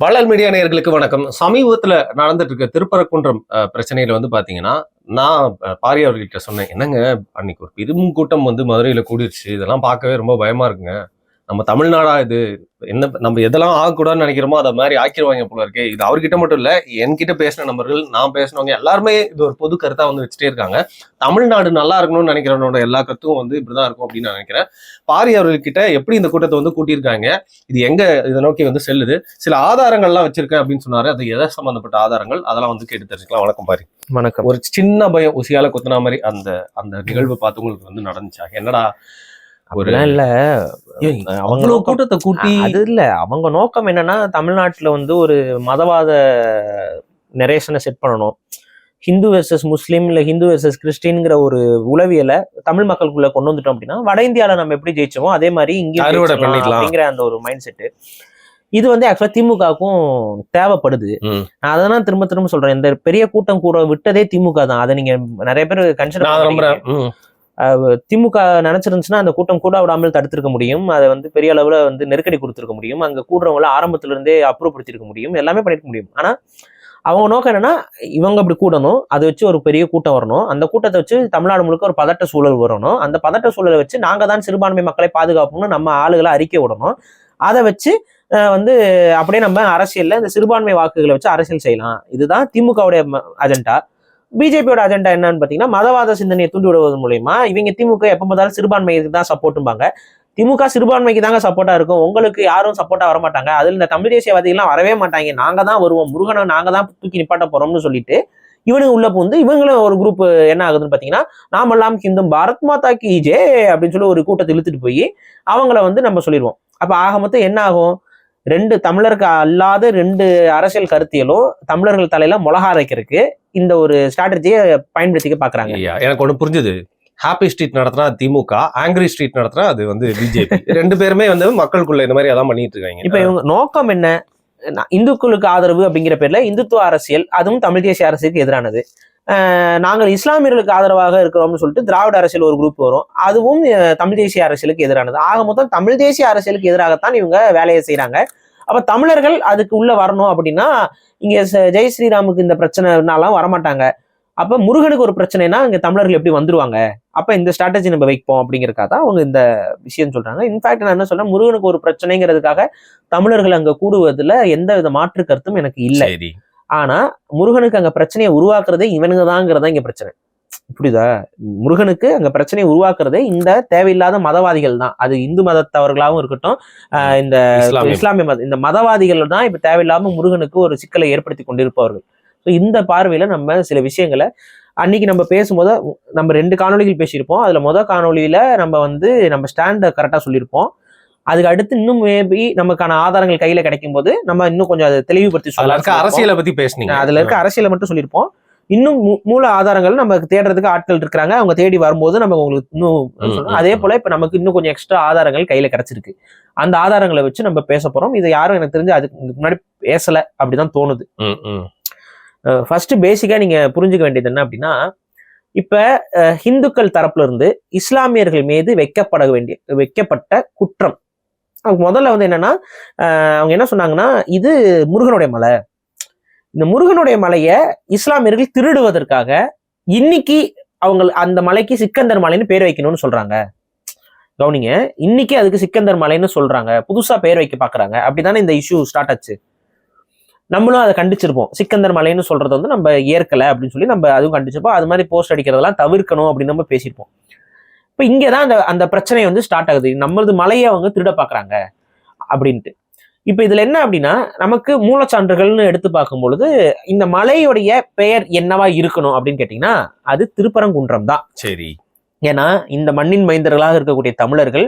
வள்ளல் மீடியா நேயர்களுக்கு வணக்கம். சமீபத்துல நடந்துட்டு இருக்க திருப்பரங்குன்றம் பிரச்சனையில பாத்தீங்கன்னா, நான் பாரி அவர்கிட்ட சொன்னேன். என்னங்க அன்னைக்கு ஒரு பெரும் கூட்டம் மதுரையில கூடிருச்சு. இதெல்லாம் பார்க்கவே ரொம்ப பயமா இருக்குங்க. நம்ம தமிழ்நாடா இது? என்ன நம்ம எதெல்லாம் ஆகக்கூடாதுன்னு நினைக்கிறோமோ அதை மாதிரி ஆக்கிடுவாங்க போல இருக்கு. இது அவர்கிட்ட மட்டும் இல்ல, என்கிட்ட பேசின நபர்கள், நான் பேசினவங்க எல்லாருமே இது ஒரு பொது கருத்தா வச்சுட்டே இருக்காங்க. தமிழ்நாடு நல்லா இருக்கணும்னு நினைக்கிறவனோட எல்லா கருத்தும் இப்படிதான் இருக்கும் அப்படின்னு நான் நினைக்கிறேன். பாரி அவர்கிட்ட எப்படி இந்த கூட்டத்தை கூட்டியிருக்காங்க, இது எங்க இதை நோக்கி செல்லுது, சில ஆதாரங்கள்லாம் வச்சிருக்கேன் அப்படின்னு சொன்னாரு. அது எதை சம்பந்தப்பட்ட ஆதாரங்கள், அதெல்லாம் கேட்டு தெரிஞ்சுக்கலாம். வணக்கம் பாரி. வணக்கம். ஒரு சின்ன பயம் உசியால குத்துனா மாதிரி அந்த அந்த நிகழ்வு பார்த்து உங்களுக்கு நடந்துச்சா? என்னடா இல்ல, அவங்க கூட்டத்தை கூட்டி அது இல்ல, அவங்க நோக்கம் என்னன்னா தமிழ்நாட்டுல ஒரு மதவாத நரேஷனை செட் பண்ணணும். ஹிந்து வெர்சஸ் முஸ்லீம், இல்ல ஹிந்து வெர்சஸ் கிறிஸ்டின்ங்கிற ஒரு உளவியலை தமிழ் மக்களுக்குள்ள கொண்டு வந்துட்டோம் அப்படின்னா, வட இந்தியால நம்ம எப்படி ஜெயிச்சோமோ அதே மாதிரி இங்கே அப்படிங்கிற அந்த ஒரு மைண்ட் செட்டு இது ஆக்சுவலா திமுகவுக்கும் தேவைப்படுது. நான் அதான் திரும்ப திரும்ப சொல்றேன், இந்த பெரிய கூட்டம் கூட விட்டதே திமுக தான். அதை நீங்க நிறைய பேர் கன்சிடர் திமுக நினைச்சிருந்துச்சுன்னா அந்த கூட்டம் கூட விடாமல் தடுத்திருக்க முடியும். அதை பெரிய அளவுல நெருக்கடி கொடுத்திருக்க முடியும். அங்க கூடுறவங்கள ஆரம்பத்துல இருந்தே அப்ரூவ்படுத்திருக்க முடியும். எல்லாமே பண்ணிருக்க முடியும். ஆனா அவங்க நோக்கம் என்னன்னா, இவங்க அப்படி கூடணும், அதை வச்சு ஒரு பெரிய கூட்டம் வரணும், அந்த கூட்டத்தை வச்சு தமிழ்நாடு முழுக்க ஒரு பதட்ட சூழல் வரணும், அந்த பதட்ட சூழலை வச்சு நாங்க தான் சிறுபான்மை மக்களை பாதுகாப்போம்னு நம்ம ஆளுகளை அறிக்கை விடணும். அதை வச்சு அப்படியே நம்ம அரசியல்ல இந்த சிறுபான்மை வாக்குகளை வச்சு அரசியல் செய்யலாம். இதுதான் திமுகவுடைய அஜெண்டா. பிஜேபியோட அஜெண்டா என்னன்னு பாத்தீங்கன்னா, மதவாத சிந்தனையை தூண்டி விடுவதன் மூலயமா இவங்க திமுக எப்ப பார்த்தாலும் சிறுபான்மைக்கு தான் சப்போர்ட்டும்பாங்க. திமுக சிறுபான்மைக்கு தாங்க சப்போர்ட்டா இருக்கும், உங்களுக்கு யாரும் சப்போர்ட்டா வரமாட்டாங்க, அதுல இந்த தமிழ் தேசியவாதிகள்லாம் வரவே மாட்டாங்க, நாங்க தான் வருவோம், முருகனை நாங்க தான் தூக்கி நிப்பாட்ட போறோம்னு சொல்லிட்டு இவனுக்கு உள்ள புகுந்து இவங்களும் ஒரு குரூப் என்ன ஆகுதுன்னு பாத்தீங்கன்னா, நாமெல்லாம் ஹிந்து பாரத் மாதா கி ஜெய் அப்படின்னு சொல்லி ஒரு கூட்டத்தை இழுத்துட்டு போய் அவங்கள நம்ம சொல்லிடுவோம். அப்ப ஆக மொத்தம் என்ன ஆகும், ரெண்டு தமிழருக்கு அல்லாத ரெண்டு அரசியல் கருத்தியலும் தமிழர்கள் தலையில மொளகா அரைக்கிறதுக்கு இந்த ஒரு ஸ்ட்ராட்டஜியை பயன்படுத்திக்க பாக்குறாங்க. எனக்கு ஒண்ணு புரிஞ்சுது. ஹாப்பி ஸ்ட்ரீட் நடத்துனா திமுக, ஆங்கிரி ஸ்ட்ரீட் நடத்துனா அது பிஜேபி. ரெண்டு பேருமே மக்களுக்குள்ள இந்த மாதிரி அதான் பண்ணிட்டு இருக்காங்க. இப்ப இவங்க நோக்கம் என்ன, இந்துக்களுக்கு ஆதரவு அப்படிங்கிற பேர்ல இந்துத்துவ அரசியல், அதுவும் தமிழ் தேசிய அரசியலுக்கு எதிரானது. நாங்கள் இஸ்லாமியர்களுக்கு ஆதரவாக இருக்கிறோம்னு சொல்லிட்டு திராவிட அரசியல் ஒரு குரூப் வரும், அதுவும் தமிழ் தேசிய அரசியலுக்கு எதிரானது. ஆக மொத்தம் தமிழ் தேசிய அரசியலுக்கு எதிராகத்தான் இவங்க வேலையை செய்யறாங்க. அப்ப தமிழர்கள் அதுக்கு உள்ள வரணும் அப்படின்னா, இங்க ஜெய் ஸ்ரீராமுக்கு இந்த பிரச்சனைனாலாம் வரமாட்டாங்க. அப்ப முருகனுக்கு ஒரு பிரச்சனைனா இங்க தமிழர்கள் எப்படி வந்துருவாங்க, அப்ப இந்த ஸ்ட்ராட்டஜி நம்ம வைப்போம் அப்படிங்கறதுக்காக தான் அவங்க இந்த விஷயம் சொல்றாங்க. இன்ஃபேக்ட் நான் என்ன சொல்றேன், முருகனுக்கு ஒரு பிரச்சனைங்கிறதுக்காக தமிழர்கள் அங்க கூடுவதுல எந்த வித மாற்று கருத்தும் எனக்கு இல்லை. ஆனா முருகனுக்கு அங்க பிரச்சனையை உருவாக்குறதே இவனுங்க தாங்கிறதா இங்க பிரச்சனை. புரியுதா? முருகனுக்கு அங்க பிரச்சனையை உருவாக்குறதே இந்த தேவையில்லாத மதவாதிகள் தான். அது இந்து மதத்தவர்களாகவும் இருக்கட்டும், இந்த இஸ்லாமிய மத இந்த மதவாதிகள் தான் இப்ப தேவையில்லாம முருகனுக்கு ஒரு சிக்கலை ஏற்படுத்தி கொண்டிருப்பவர்கள். ஸோ இந்த பார்வையில நம்ம சில விஷயங்களை அன்னைக்கு நம்ம பேசும்போது நம்ம 2 காணொலிகள் பேசியிருப்போம். அதுல காணொலியில நம்ம நம்ம ஸ்டாண்டை கரெக்டா சொல்லியிருப்போம். அதுக்கு அடுத்து இன்னும் மேபி நமக்கான ஆதாரங்கள் கையில கிடைக்கும் போது நம்ம இன்னும் கொஞ்சம் அதை தெளிவுபடுத்தி சொல்லலாம். அரசியலை பத்தி பேசுனீங்க, அதுல இருக்க அரசியலை மட்டும் சொல்லியிருப்போம். இன்னும் மூல ஆதாரங்கள் நமக்கு தேடுறதுக்கு ஆட்கள் இருக்கிறாங்க, அவங்க தேடி வரும்போது நம்ம உங்களுக்கு இன்னும் அதே போல இப்ப நமக்கு இன்னும் கொஞ்சம் எக்ஸ்ட்ரா ஆதாரங்கள் கையில கிடைச்சிருக்கு. அந்த ஆதாரங்களை வச்சு நம்ம பேச போறோம். இது யாரும் எனக்கு தெரிஞ்சு அதுக்கு முன்னாடி பேசல அப்படிதான் தோணுது. ஃபர்ஸ்ட் பேசிக்கா நீங்க புரிஞ்சுக்க வேண்டியது என்ன அப்படின்னா, இப்ப ஹிந்துக்கள் தரப்புல இருந்து இஸ்லாமியர்கள் மீது வைக்கப்பட்ட குற்றம் முதல்ல என்னன்னா, அவங்க என்ன சொன்னாங்கன்னா, இது முருகனுடைய மலை, இந்த முருகனுடைய மலையை இஸ்லாமியர்கள் திருடுவதற்காக இன்னைக்கு அவங்க அந்த மலைக்கு சிக்கந்தர் மலைன்னு பேர் வைக்கணும்னு சொல்றாங்க. கவனிங்க, இன்னைக்கு அதுக்கு சிக்கந்தர் மலைன்னு சொல்றாங்க, புதுசா பேர் வைக்க பாக்குறாங்க. அப்படித்தானே இந்த இஷ்யூ ஸ்டார்ட் ஆச்சு. நம்மளும் அதை கண்டிச்சிருப்போம். சிக்கந்தர் மலைன்னு சொல்றது நம்ம ஏற்கல அப்படின்னு சொல்லி நம்ம அதுவும் கண்டிச்சிருப்போம். அது மாதிரி போஸ்ட் அடிக்கிறதெல்லாம் தவிர்க்கணும் அப்படின்னு நம்ம பேசியிருப்போம். இப்ப இங்கதான் அந்த பிரச்சனை ஸ்டார்ட் ஆகுது. நம்மளது மலையை அவங்க திருட பாக்குறாங்க அப்படின்ட்டு. இப்ப இதுல என்ன அப்படின்னா, நமக்கு மூலச்சான்றுகள்னு எடுத்து பார்க்கும் பொழுது இந்த மலையுடைய பெயர் என்னவா இருக்கணும் அப்படின்னு கேட்டீங்கன்னா, அது திருப்பரங்குன்றம் தான். சரி. ஏன்னா இந்த மண்ணின் மைந்தர்களாக இருக்கக்கூடிய தமிழர்கள்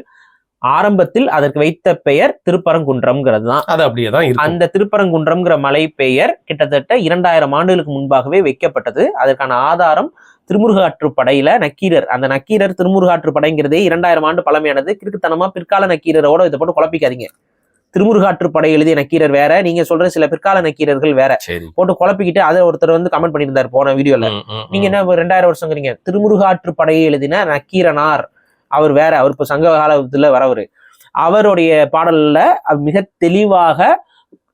ஆரம்பத்தில் அதற்கு வைத்த பெயர் திருப்பரங்குன்றம்ங்கிறது தான். அது அப்படியேதான். அந்த திருப்பரங்குன்றம்ங்கிற மலை பெயர் கிட்டத்தட்ட 2000 ஆண்டுகளுக்கு முன்பாகவே வைக்கப்பட்டது. அதற்கான ஆதாரம் திருமுருகாற்றுப்படையில நக்கீரர், அந்த நக்கீரர் திருமுருகாற்றுப்படைங்கிறதே 2000 ஆண்டு பழமையானது. கிறுக்குத்தனமா பிற்கால நக்கீரரோட இதை போட்டு குழப்பிக்காதீங்க. திருமுருகாற்றுப்படை எழுதிய நக்கீரர் வேற, நீங்க சொல்ற சில பிற்கால நக்கீரர்கள் வேற. போட்டு குழப்பிக்கிட்டு அதை ஒருத்தர் கமெண்ட் பண்ணியிருந்தாரு போன வீடியோல. நீங்க என்ன 2000 வருஷங்கிறீங்க? திருமுருகாற்றுப்படையை எழுதின நக்கீரனார் அவர் வேற, அவர் இப்ப சங்க காலத்துல வரவர். அவருடைய பாடல்ல மிக தெளிவாக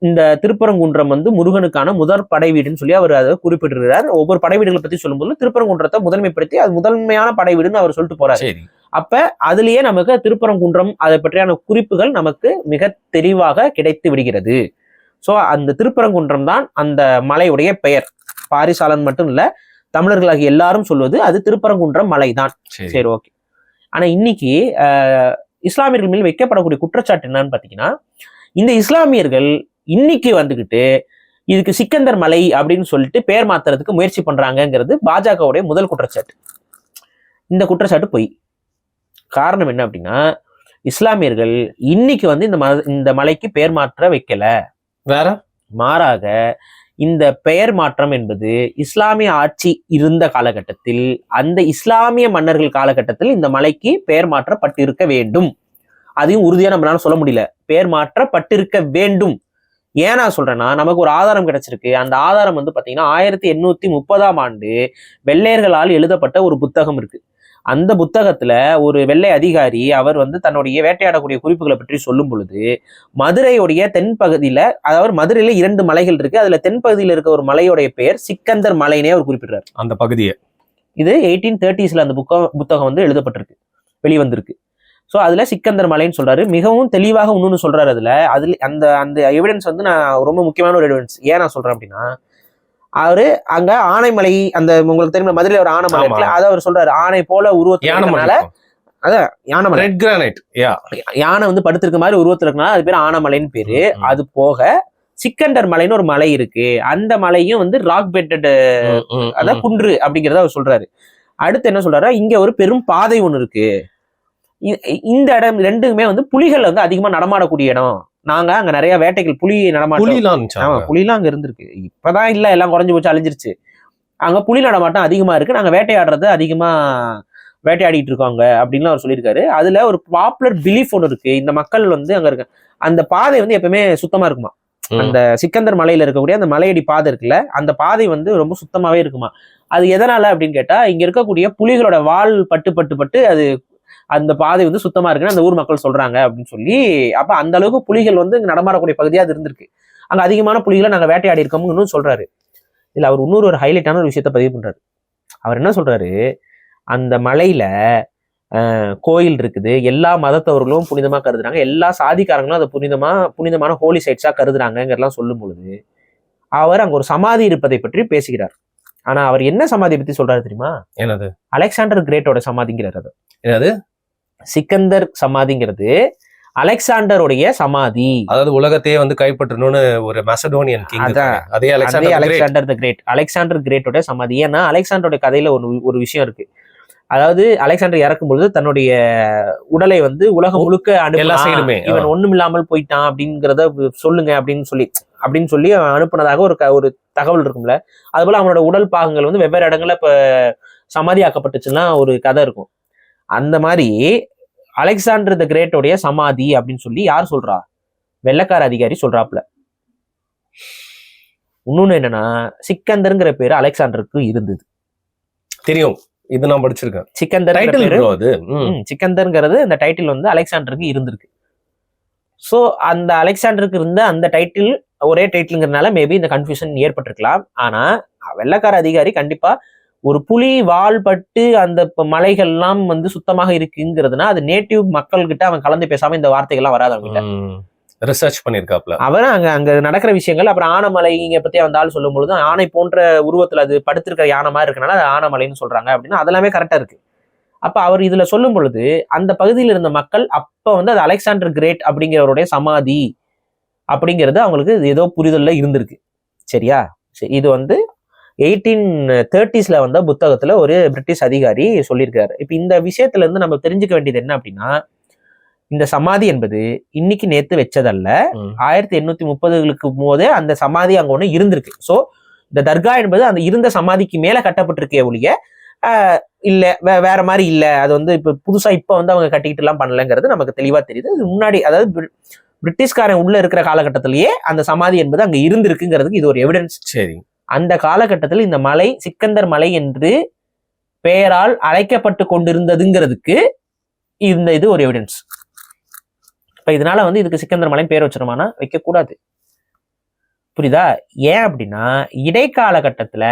இந்த திருப்பரங்குன்றம் வந்து முருகனுக்கான முதற் படை வீடுன்னு சொல்லி அவர் அதை குறிப்பிட்டிருக்கிறார். ஒவ்வொரு படை வீடுகளை பத்தி சொல்லும்போது திருப்பரங்குன்றத்தை முதன்மைப்படுத்தி அது முதன்மையான படை வீடுன்னு அவர் சொல்லிட்டு போறாரு. சரி. அப்ப அதுலயே நமக்கு திருப்பரங்குன்றம் அதை பற்றியான குறிப்புகள் நமக்கு மிக தெளிவாக கிடைத்து விடுகிறது. சோ அந்த திருப்பரங்குன்றம் தான் அந்த மலையுடைய பெயர். பாரிசாலன் மட்டும் இல்ல, தமிழர்களாகிய எல்லாரும் சொல்வது அது திருப்பரங்குன்றம் மலை தான். சரி, ஓகே. ஆனா இன்னைக்கு இஸ்லாமியர்கள் மேல் வைக்கப்படக்கூடிய குற்றச்சாட்டு என்னன்னு பாத்தீங்கன்னா, இந்த இஸ்லாமியர்கள் இன்னைக்கு வந்துகிட்டு இதுக்கு சிக்கந்தர் மலை அப்படின்னு சொல்லிட்டு பெயர் மாத்துறதுக்கு முயற்சி பண்றாங்கிறது பாஜகவுடைய முதல் குற்றச்சாட்டு. இந்த குற்றச்சாட்டு பொய். காரணம் என்ன அப்படின்னா, இஸ்லாமியர்கள் இன்னைக்கு வந்து இந்த மலைக்கு பெயர் மாற்ற வைக்கல. வேற மாறாக இந்த பெயர் மாற்றம் என்பது இஸ்லாமிய ஆட்சி இருந்த காலகட்டத்தில், அந்த இஸ்லாமிய மன்னர்கள் காலகட்டத்தில் இந்த மலைக்கு பெயர் மாற்றப்பட்டிருக்க வேண்டும். அதையும் உறுதியா நம்மளால சொல்ல முடியல. பெயர் மாற்றப்பட்டிருக்க வேண்டும். ஏன் நான் சொல்றேன்னா, நமக்கு ஒரு ஆதாரம் கிடைச்சிருக்கு. அந்த ஆதாரம் வந்து பாத்தீங்கன்னா 1830ஆம் ஆண்டு வெள்ளையர்களால் எழுதப்பட்ட ஒரு புத்தகம் இருக்கு. அந்த புத்தகத்துல ஒரு வெள்ளை அதிகாரி அவர் வந்து தன்னுடைய வேட்டையாடக்கூடிய குறிப்புகளை பற்றி சொல்லும் பொழுது, மதுரையுடைய தென்பகுதியில, அதாவது மதுரையில 2 மலைகள் இருக்கு. அதுல தென்பகுதியில இருக்க ஒரு மலையோடைய பெயர் சிக்கந்தர் மலைனே அவர் குறிப்பிடுறாரு. அந்த பகுதியை இது 1830ஸ்ல அந்த புத்தகம் வந்து எழுதப்பட்டிருக்கு, வெளிவந்திருக்கு. ஸோ அதுல சிக்கந்தர் மலைன்னு சொல்றாரு. மிகவும் தெளிவாக இன்னொன்னு சொல்றாரு. அதுல அந்த அந்த எவிடன்ஸ் வந்து நான் ரொம்ப முக்கியமான ஒரு எவிடன்ஸ். ஏன் நான் சொல்றேன் அப்படின்னா, அவரு அங்க ஆனைமலை, அந்த உங்களுக்கு தெரியும் மதுரையில ஒரு ஆனைமலை இருக்குல்ல, அதை அவர் சொல்றாரு. ஆனை போல உருவத்தினால, அதான் யானைமலை, ரெட் கிரானைட், யானை வந்து படுத்திருக்க மாதிரி உருவத்துல இருக்கனால அது பேர் ஆனைமலைன்னு பேரு. அது போக சிக்கந்தர் மலைன்னு ஒரு மலை இருக்கு. அந்த மலையும் வந்து ராக் பெட்டட், அதான் குன்று அப்படிங்கிறத அவர் சொல்றாரு. அடுத்து என்ன சொல்றாரு, இங்க ஒரு பெரும் பாதை ஒண்ணு இருக்கு. இந்த இடம் ரெண்டுமே வந்து புலிகள் வந்து அதிகமா நடமாடக்கூடிய இடம். நாங்க அங்க நிறைய வேட்டைகள், புலி நடமாட்டம், புலிலாம் அங்க இருந்திருக்கு. இப்பதான் இல்ல, எல்லாம் குறைஞ்சு போச்சு, அழிஞ்சிருச்சு. அங்க புலி நடமாட்டம் அதிகமா இருக்கு. நாங்க வேட்டையாடுறது அதிகமா வேட்டையாடிட்டு இருக்கோங்க அப்படின்னு அவர் சொல்லியிருக்காரு. அதுல ஒரு பாப்புலர் பிலீஃப் ஒன்று இருக்கு. இந்த மக்கள் வந்து அங்க இருக்க அந்த பாதை வந்து எப்பவுமே சுத்தமா இருக்குமா. அந்த சிக்கந்தர் மலையில இருக்கக்கூடிய அந்த மலையடி பாதை இருக்குல்ல, அந்த பாதை வந்து ரொம்ப சுத்தமாவே இருக்குமா. அது எதனால அப்படின்னு கேட்டா, இங்க இருக்கக்கூடிய புலிகளோட வால் பட்டு பட்டு பட்டு அது அந்த பாதை வந்து சுத்தமா இருக்குன்னு அந்த ஊர் மக்கள் சொல்றாங்க அப்படின்னு சொல்லி, அப்ப அந்த அளவுக்கு புலிகள் வந்து நடமாடக்கூடிய பகுதியா அது இருந்திருக்கு. அங்க அதிகமான புலிகளை நாங்க வேட்டையாடி இருக்கோம்னு சொல்றாரு. இல்ல, அவர் இன்னொரு ஒரு ஹைலைட்டான ஒரு விஷயத்த பதிவு பண்றாரு. அவர் என்ன சொல்றாரு, அந்த மலையில கோயில் இருக்குது, எல்லா மதத்தவர்களும் புனிதமா கருதுறாங்க, எல்லா சாதிக்காரங்களும் அதை புனிதமான ஹோலி சைட்ஸா கருதுறாங்கிறதெல்லாம் சொல்லும் பொழுது, அவர் அங்க ஒரு சமாதி இருப்பதை பற்றி பேசுகிறார். ஆனா அவர் என்ன சமாதியை பத்தி சொல்றாரு தெரியுமா? என்னது? அலெக்சாண்டர் கிரேட்டோட சமாதிங்கிறார். அது என்னது? சிக்கந்தர் சமாதிங்கிறது அலெக்சாண்டருடைய சமாதி. அதாவது உலகத்தையே வந்து கைப்பற்றணும்னு ஒரு மெசடோனியன் கிங், அதே அலெக்சாண்டர் தி கிரேட், அலெக்சாண்டர் கிரேட்டோட சமாதி. ஏன்னா அலெக்சாண்டருடைய கதையில ஒரு விஷயம் இருக்கு. அதாவது அலெக்சாண்டர் இறக்கும் பொழுது தன்னுடைய உடலை வந்து உலகம் முழுக்க அனுப்பி, இவன் ஒண்ணும் இல்லாமல் போயிட்டான் அப்படிங்கிறத சொல்லுங்க அப்படின்னு சொல்லி அனுப்புனதாக ஒரு தகவல் இருக்கும்ல. அது போல அவனோட உடல் பாகங்கள் வந்து வெவ்வேறு இடங்கள்ல இப்ப சமாதியாக்கப்பட்டுச்சுன்னா ஒரு கதை இருக்கும். அந்த மாதிரி அலெக்சாண்டர் தி கிரேட்டோடைய சமாதி அப்படின்னு சொல்லி யார் சொல்றா? வெள்ளைக்கார அதிகாரி சொல்றாப்ல. இன்னொன்னு என்னன்னா, சிக்கந்தர்ங்கிற பேரு அலெக்சாண்டருக்கு இருந்தது. தெரியும், இது நான் படிச்சிருக்கேன். சிக்கந்தர் சிக்கந்தர்ங்கிறது அந்த டைட்டில் வந்து அலெக்சாண்டருக்கு இருந்திருக்கு. சோ அந்த அலெக்சாண்டருக்கு இருந்த அந்த டைட்டில் ஒரே டைட்டில்ங்கிறதுனால மேபி இந்த கன்ஃபியூஷன் ஏற்பட்டிருக்கலாம். ஆனா வெள்ளைக்கார அதிகாரி கண்டிப்பா ஒரு புலி வால் பட்டு அந்த மலைகள்லாம் வந்து சுத்தமாக இருக்குங்கிறதுனா அது நேட்டிவ் மக்கள் கிட்ட அவன் கலந்து பேசாம இந்த வார்த்தைகள்லாம் வராது. அவங்க ரிசர்ச் பண்ணிருக்காப்ல. அவர் அங்க நடக்கிற விஷயங்கள். அப்புறம் ஆனைமலைங்க பத்தி அந்த ஆள் சொல்லும் பொழுது ஆணை போன்ற உருவத்துல அது படுத்திருக்கிற யானை மாதிரி இருக்கனால அது ஆனைமலைன்னு சொல்றாங்க அப்படின்னு அதெல்லாமே கரெக்டா இருக்கு. அப்ப அவர் இதுல சொல்லும் பொழுது அந்த பகுதியில் இருந்த மக்கள் அப்ப வந்து அது அலெக்சாண்டர் கிரேட் அப்படிங்கிறவருடைய சமாதி அப்படிங்கிறது அவங்களுக்கு ஏதோ புரிதல்ல இருந்திருக்கு. சரியா? இது வந்து 1830ஸ்ல வந்த புத்தகத்துல ஒரு பிரிட்டிஷ் அதிகாரி சொல்லியிருக்காரு. இப்ப இந்த விஷயத்துல இருந்து நம்ம தெரிஞ்சுக்க வேண்டியது என்ன அப்படின்னா, இந்த சமாதி என்பது இன்னைக்கு நேத்து வச்சதல்ல. 1830களுக்கு போதே அந்த சமாதி அங்க ஒண்ணு இருந்திருக்கு. சோ இந்த தர்கா என்பது அந்த இருந்த சமாதிக்கு மேல கட்டப்பட்டிருக்கே ஒழிய இல்ல வேற மாதிரி இல்ல. அது வந்து இப்ப புதுசா இப்ப வந்து அவங்க கட்டிக்கிட்டு எல்லாம் பண்ணலங்கிறது நமக்கு தெளிவா தெரியுது. இது முன்னாடி, அதாவது பிரிட்டிஷ்காரன் உள்ள இருக்கிற காலகட்டத்திலேயே அந்த சமாதி என்பது அங்க இருந்திருக்குங்கிறதுக்கு இது ஒரு எவிடன்ஸ். சரி, அந்த காலகட்டத்தில் இந்த மலை சிக்கந்தர் மலை என்று பெயரால் அழைக்கப்பட்டு கொண்டிருந்ததுங்கிறதுக்கு இது ஒரு எவிடன்ஸ். இப்ப இதனால வந்து இதுக்கு சிக்கந்தர் மலைன்னு பேர் வச்சிருமானா வைக்க கூடாது. புரியுதா? ஏன் அப்படின்னா இடைக்காலகட்டத்துல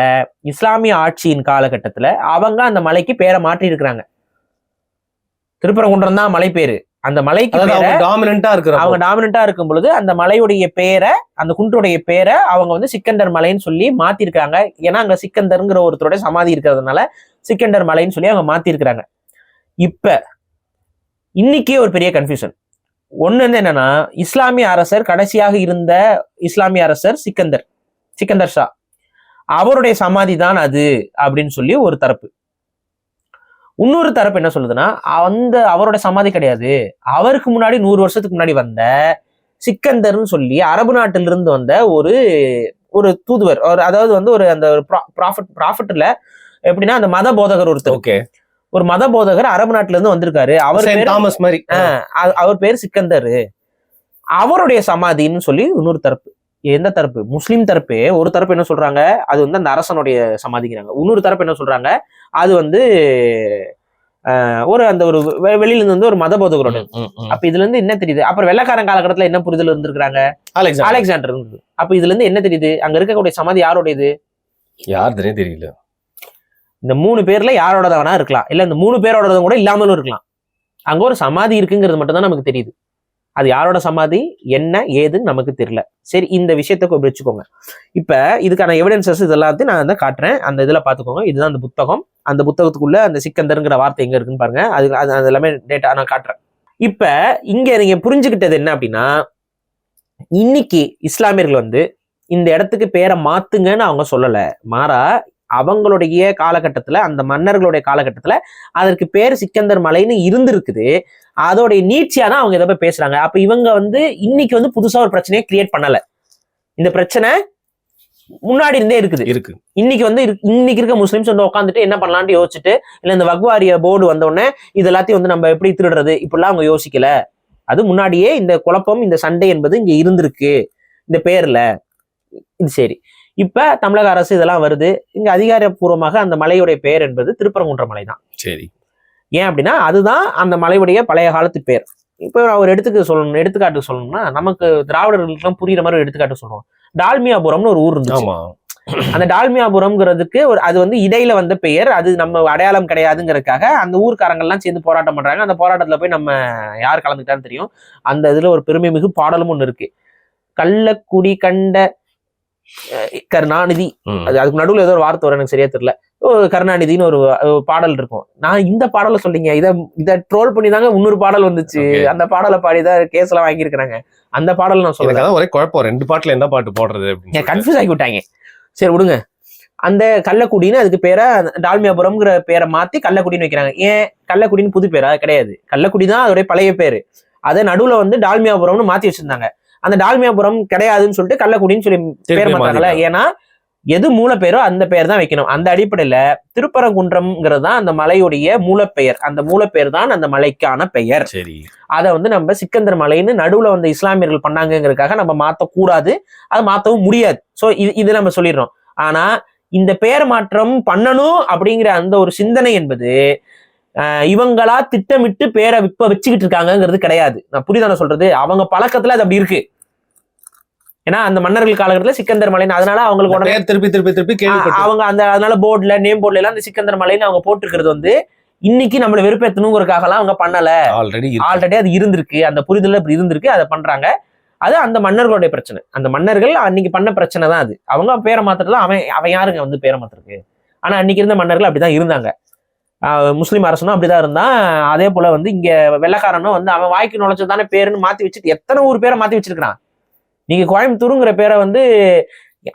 இஸ்லாமிய ஆட்சியின் காலகட்டத்துல அவங்க அந்த மலைக்கு பேரை மாற்றி இருக்கிறாங்க. திருப்பரங்குன்றம் தான் மலை பேரு. அந்த மலைக்கு டாமினண்டா அவங்க டாமினண்டா இருக்கும் பொழுது அந்த மலையுடைய பேரை, அந்த குன்றுடைய பேரை அவங்க வந்து சிக்கந்தர் மலைன்னு சொல்லி மாத்திருக்காங்க. ஏன்னா அங்க சிக்கந்தர்ங்கிற ஒருத்தருடைய சமாதி இருக்கிறதுனால சிக்கந்தர் மலைன்னு சொல்லி அவங்க மாத்திருக்கிறாங்க. இப்ப இன்னைக்கே ஒரு பெரிய கன்ஃபியூஷன். ஒண்ணு வந்து என்னன்னா, இஸ்லாமிய அரசர் கடைசியாக இருந்த இஸ்லாமிய அரசர் சிக்கந்தர் ஷா, அவருடைய சமாதி தான் அது அப்படின்னு சொல்லி ஒரு தரப்பு. இன்னொரு தரப்பு என்ன சொல்லுதுன்னா, அவரோட சமாதி கிடையாது, அவருக்கு முன்னாடி 100 வருஷத்துக்கு முன்னாடி வந்த சிக்கந்தர்னு சொல்லி அரபு நாட்டிலிருந்து வந்த ஒரு தூதுவர், அதாவது வந்து ஒரு அந்த ப்ராஃபட்ல எப்படின்னா அந்த மத போதகர் ஒருத்தர், ஒரு மத போதகர் அரபு நாட்டுல இருந்து வந்திருக்காரு. அவர் பேர் சிக்கந்தர், அவருடைய சமாதின்னு சொல்லி இன்னொரு தரப்பு. எந்த தரப்பு? முஸ்லீம் தரப்பு. ஒரு தரப்பு என்ன சொல்றாங்க, அது வந்து அந்த அரசனுடைய சமாதிங்கிறாங்க. இன்னொரு தரப்பு என்ன சொல்றாங்க, அது வந்து ஒரு வெளியில இருந்து வந்து ஒரு மத போதகரோட. அப்ப இதுல இருந்து என்ன தெரியுது? அப்புறம் வெள்ளக்காரன் காலகட்டத்துல என்ன புரிதல் இருந்திருக்காங்க, அலெக்சாண்டர் இருந்தது. அப்ப இதுல இருந்து என்ன தெரியுது, அங்க இருக்கக்கூடிய சமாதி யாரோடையது? யாருன்னே தெரியல. இந்த 3 பேர்ல யாரோட வேணா இருக்கலாம், இல்ல இந்த 3 பேரோட கூட இல்லாமலும் இருக்கலாம். அங்க ஒரு சமாதி இருக்குங்கிறது மட்டும் தான் நமக்கு தெரியுது. அது யாரோட சமாதி என்ன ஏதுன்னு நமக்கு தெரியல. சரி, இந்த விஷயத்த வச்சுக்கோங்க. இப்ப இதுக்கான எவிடன்சஸ் இதெல்லாத்தையும் நான் வந்து காட்டுறேன், அந்த இதுல பாத்துக்கோங்க. இதுதான் அந்த புத்தகம். அந்த புத்தகத்துக்குள்ள அந்த சிக்கந்தர்ங்கிற வார்த்தை எங்க இருக்குன்னு பாருங்க. அது எல்லாமே டேட்டா நான் காட்டுறேன். இப்ப இங்க நீங்க புரிஞ்சுக்கிட்டது என்ன அப்படின்னா, இன்னைக்கு இஸ்லாமியர்கள் வந்து இந்த இடத்துக்கு பேரை மாத்துங்கன்னு அவங்க சொல்லல. மாறா அவங்களுடைய காலகட்டத்துல, அந்த மன்னர்களுடைய காலகட்டத்துல அதற்கு பேர் சிக்கந்தர் மலைன்னு இருந்திருக்குது. அதோடைய நீட்சியா தான் அவங்க இதை போய் பேசுறாங்க. அப்ப இவங்க வந்து இன்னைக்கு வந்து புதுசா ஒரு பிரச்சனையை கிரியேட் பண்ணல. இந்த பிரச்சனை முன்னாடி இருந்தே இருக்குது. இன்னைக்கு இருக்க முஸ்லிம்ஸ் வந்து உட்காந்துட்டு என்ன பண்ணலாம்னு யோசிச்சுட்டு, இல்ல இந்த வக்வாரிய போர்டு வந்த உடனே இது எல்லாத்தையும் வந்து நம்ம எப்படி திருடுறது இப்படிலாம் அவங்க யோசிக்கல. அது முன்னாடியே இந்த குழப்பம், இந்த சண்டை என்பது இங்க இருந்திருக்கு இந்த பேர்ல. இது சரி. இப்ப தமிழக அரசு இதெல்லாம் வருது, இங்க அதிகாரப்பூர்வமாக அந்த மலையுடைய பெயர் என்பது திருப்பரங்குன்ற மலை தான். சரி. ஏன் அப்படின்னா அதுதான் அந்த மலையுடைய பழைய காலத்து பேர். இப்ப ஒரு எடுத்துக்காட்டு சொல்லணும்னா, நமக்கு திராவிடர்களுக்கெல்லாம் புரியுற மாதிரி ஒரு எடுத்துக்காட்டு சொல்லுவோம். டால்மியாபுரம்னு ஒரு ஊர் இருந்துச்சு. அந்த டால்மியாபுரம்ங்கிறதுக்கு அது வந்து இடையில வந்த பெயர், அது நம்ம அடையாளம் கிடையாதுங்கிறதுக்காக அந்த ஊர்க்காரங்கள்லாம் சேர்ந்து போராட்டம் பண்றாங்க. அந்த போராட்டத்துல போய் நம்ம யார் கலந்துக்கிட்டான்னு தெரியும். அந்த இதுல ஒரு பெருமை மிகு பாடலும் ஒண்ணு இருக்கு. கள்ளக்குடி கண்ட கருணாநிதி, அதுக்கு நடுவில் ஏதோ ஒரு வார்த்தை வரும், எனக்கு சரியா தெரியல. கருணாநிதினு ஒரு பாடல் இருக்கும். நான் இந்த பாடலை சொல்லிங்க, இதை ட்ரோல் பண்ணி தாங்க இன்னொரு பாடல் வந்துச்சு. அந்த பாடலை பாடிதான் கேஸ் எல்லாம் வாங்கியிருக்கிறாங்க. அந்த பாடல் நான் சொல்றேன். ஒரே குழப்பம், 2 பாட்டுல எந்த பாட்டு போடுறது கன்ஃபியூஸ் ஆகி விட்டாங்க. சரி விடுங்க. அந்த கள்ளக்குடின்னு அதுக்கு பேரை டால்மியாபுரம்ங்கிற பேரை மாத்தி கள்ளக்குடின்னு வைக்கிறாங்க. ஏன் கள்ளக்குடின்னு புது பேரா? கிடையாது, கள்ளக்குடி தான் அதோடைய பழைய பேரு. அதை நடுவுல வந்து டால்மியாபுரம்னு மாத்தி வச்சிருந்தாங்க. அந்த டால்மியாபுரம் கிடையாதுன்னு சொல்லிட்டு கள்ளக்குடின்னு சொல்லி பேர் மாத்தாங்கல்ல. ஏன்னா எது மூலப்பெயரோ அந்த பெயர் தான் வைக்கணும். அந்த அடிப்படையில திருப்பரங்குன்றம்ங்கிறது தான் அந்த மலையுடைய மூலப்பெயர். அந்த மூலப்பெயர் தான் அந்த மலைக்கான பெயர். சரி. அதை வந்து நம்ம சிக்கந்தர் மலைன்னு நடுவுல வந்து இஸ்லாமியர்கள் பண்ணாங்கிறதுக்காக நம்ம மாத்தக்கூடாது, அது மாத்தவும் முடியாது. சோ இது நம்ம சொல்லிடுறோம். ஆனா இந்த பெயர் மாற்றம் பண்ணணும் அப்படிங்கிற அந்த ஒரு சிந்தனை என்பது இவங்களா திட்டமிட்டு பேரை இப்ப வச்சுக்கிட்டு இருக்காங்கிறது கிடையாது. நான் புரியுதான சொல்றது? அவங்க பழக்கத்துல அது அப்படி இருக்கு. ஏன்னா அந்த மன்னர்கள் காலகட்டத்துல சிக்கந்தர் மலைன்னு, அதனால அவங்களுக்கு உடனே திருப்பி அவங்க அதனால போர்டுல நேம் போர்ட்ல எல்லாம் அந்த சிக்கந்தர் மலைன்னு அவங்க போட்டுருக்கிறது வந்து இன்னைக்கு நம்மள வெறுப்பேற்றணுங்கிறதுக்காக எல்லாம் அவங்க பண்ணல. ஆல்ரெடி அது இருந்திருக்கு, அந்த புரிதல் அப்படி இருந்திருக்கு, அதை பண்றாங்க. அது அந்த மன்னர்களுடைய பிரச்சனை. அந்த மன்னர்கள் அன்னைக்கு பண்ண பிரச்சனை தான் அது. அவங்க பேரை மாத்துறதுல அவன் யாருங்க வந்து பேரை மாத்துறதுக்கு? ஆனா அன்னைக்கு இருந்த மன்னர்கள் அப்படிதான் இருந்தாங்க. முஸ்லீம் அரசனும் அப்படிதான் இருந்தான். அதே போல வந்து இங்க வெள்ளக்காரனும் வந்து அவன் வாய்க்கு நுழைச்சதானே பேருன்னு மாத்தி வச்சுட்டு எத்தனை ஊர் பேரை மாத்தி வச்சிருக்கான். நீங்க கோயம்புத்தூருங்கிற பேரை வந்து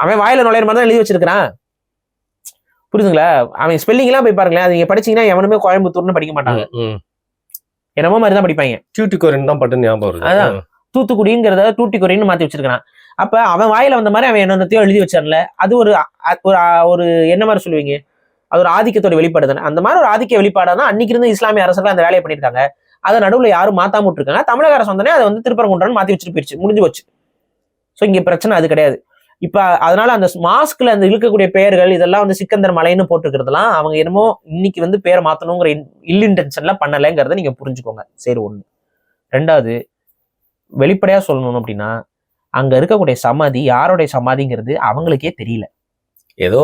அவன் வாயில நுழையிற மாதிரி தான் எழுதி வச்சிருக்கிறான். புரியுதுங்களா? அவன் ஸ்பெல்லிங் எல்லாம் போய் பாருங்களேன். அது நீங்க படிச்சீங்கன்னா எவனுமே கோயம்புத்தூர்னு படிக்க மாட்டாங்க, என்னமோ மாதிரிதான் படிப்பாங்க. டியூட்டிகோரின் தான் பட்டு ஞாபகம் வருது. அதான் தூத்துக்குடிங்கிறத டூட்டிகோரின்னு மாத்தி வச்சிருக்கான். அப்ப அவன் வாயில வந்த மாதிரி அவன் என்னத்தையோ எழுதி வச்சார்ல, அது ஒரு என்ன மாதிரி சொல்லுவீங்க, அது ஒரு ஆதிக்கத்தோட வெளிப்பாடு தானே. அந்த மாதிரி ஒரு ஆதிக்க வெளிப்பாடு தான் அன்னைக்கு இருந்து இஸ்லாமிய அரசர்கள் அந்த வேலையை பண்ணியிருக்காங்க. அதை நடுவுல யாரும் மாத்தாம விட்டுருக்காங்க. தமிழக அரசு வந்தோடனே அதை வந்து திருப்பரங்குன்றம்னு மாத்தி வச்சுட்டு போயிடுச்சு, முடிஞ்சு போச்சு. ஸோ இங்க பிரச்சனை அது கிடையாது. இப்ப அதனால அந்த மாஸ்க்ல அந்த இழுக்கக்கூடிய பெயர்கள் இதெல்லாம் வந்து சிக்கந்தர் மலைன்னு போட்டுக்கிறதுலாம் அவங்க என்னமோ இன்னைக்கு வந்து பேரை மாத்தணுங்கிற இன்டென்ஷன்ல பண்ணலைங்கிறத நீங்க புரிஞ்சுக்கோங்க. சரி, ஒண்ணு. ரெண்டாவது, வெளிப்படையா சொல்லணும் அப்படின்னா அங்க இருக்கக்கூடிய சமாதி யாருடைய சமாதிங்கிறது அவங்களுக்கே தெரியல. ஏதோ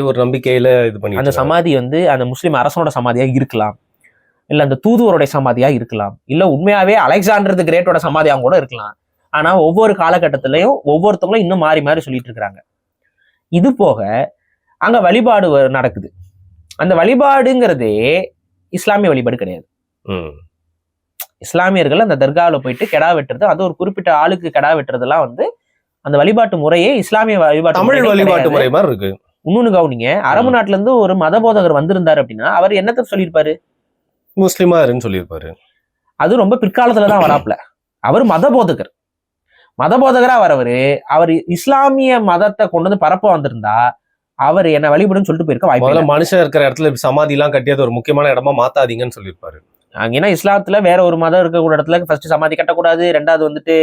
ஒரு நம்பிக்கையில இது பண்ணி அந்த சமாதி வந்து அந்த முஸ்லிம் அரசனோட சமாதியா இருக்கலாம், இல்ல அந்த தூதுவருடைய சமாதியா இருக்கலாம், இல்ல உண்மையாவே அலெக்சாண்டர் தி கிரேட்டோட சமாதியா கூட இருக்கலாம். ஆனா ஒவ்வொரு காலகட்டத்திலையும் ஒவ்வொருத்தவங்களும் இன்னும் மாறி மாறி சொல்லிட்டு இருக்கிறாங்க. இது போக அங்க வழிபாடு நடக்குது. அந்த வழிபாடுங்கிறதே இஸ்லாமிய வழிபாடு கிடையாது. இஸ்லாமியர்கள் அந்த தர்காவில் போயிட்டு கெடா வெட்டுறது, அது ஒரு குறிப்பிட்ட ஆளுக்கு கெடா வெட்டுறதுலாம் வந்து அந்த வழிபாட்டு முறையே இஸ்லாமிய வழிபாட்டு தமிழ் வழிபாட்டு முறை மாதிரி இருக்கு. இன்னொன்னு கவனிங்க, அரபு நாட்டுல இருந்து ஒரு மத போதகர் வந்திருந்தாரு அப்படின்னா அவர் என்னத்த சொல்லியிருப்பாரு? முஸ்லிமா இருன்னு சொல்லியிருப்பாரு. அது ரொம்ப பிற்காலத்துலதான் வராப்ல. அவர் மத போதகர். மத போதகரா வரவரு அவர் இஸ்லாமிய மதத்தை கொண்டு வந்து பரப்ப வந்திருந்தா அவர் என்ன வழிபடுன்னு சொல்லிட்டு போயிருக்க வாய்ப்பு. மனுஷன் இருக்கிற இடத்துல சமாதி எல்லாம் கட்டியது ஒரு முக்கியமான இடமா மாத்தாதீங்கன்னு சொல்லியிருப்பாரு. ஏன்னா இஸ்லாத்துல வேற ஒரு மதம் இருக்கக்கூடிய இடத்துல ஃபர்ஸ்ட் சமாதி கட்டக்கூடாது, ரெண்டாவது வந்துட்டு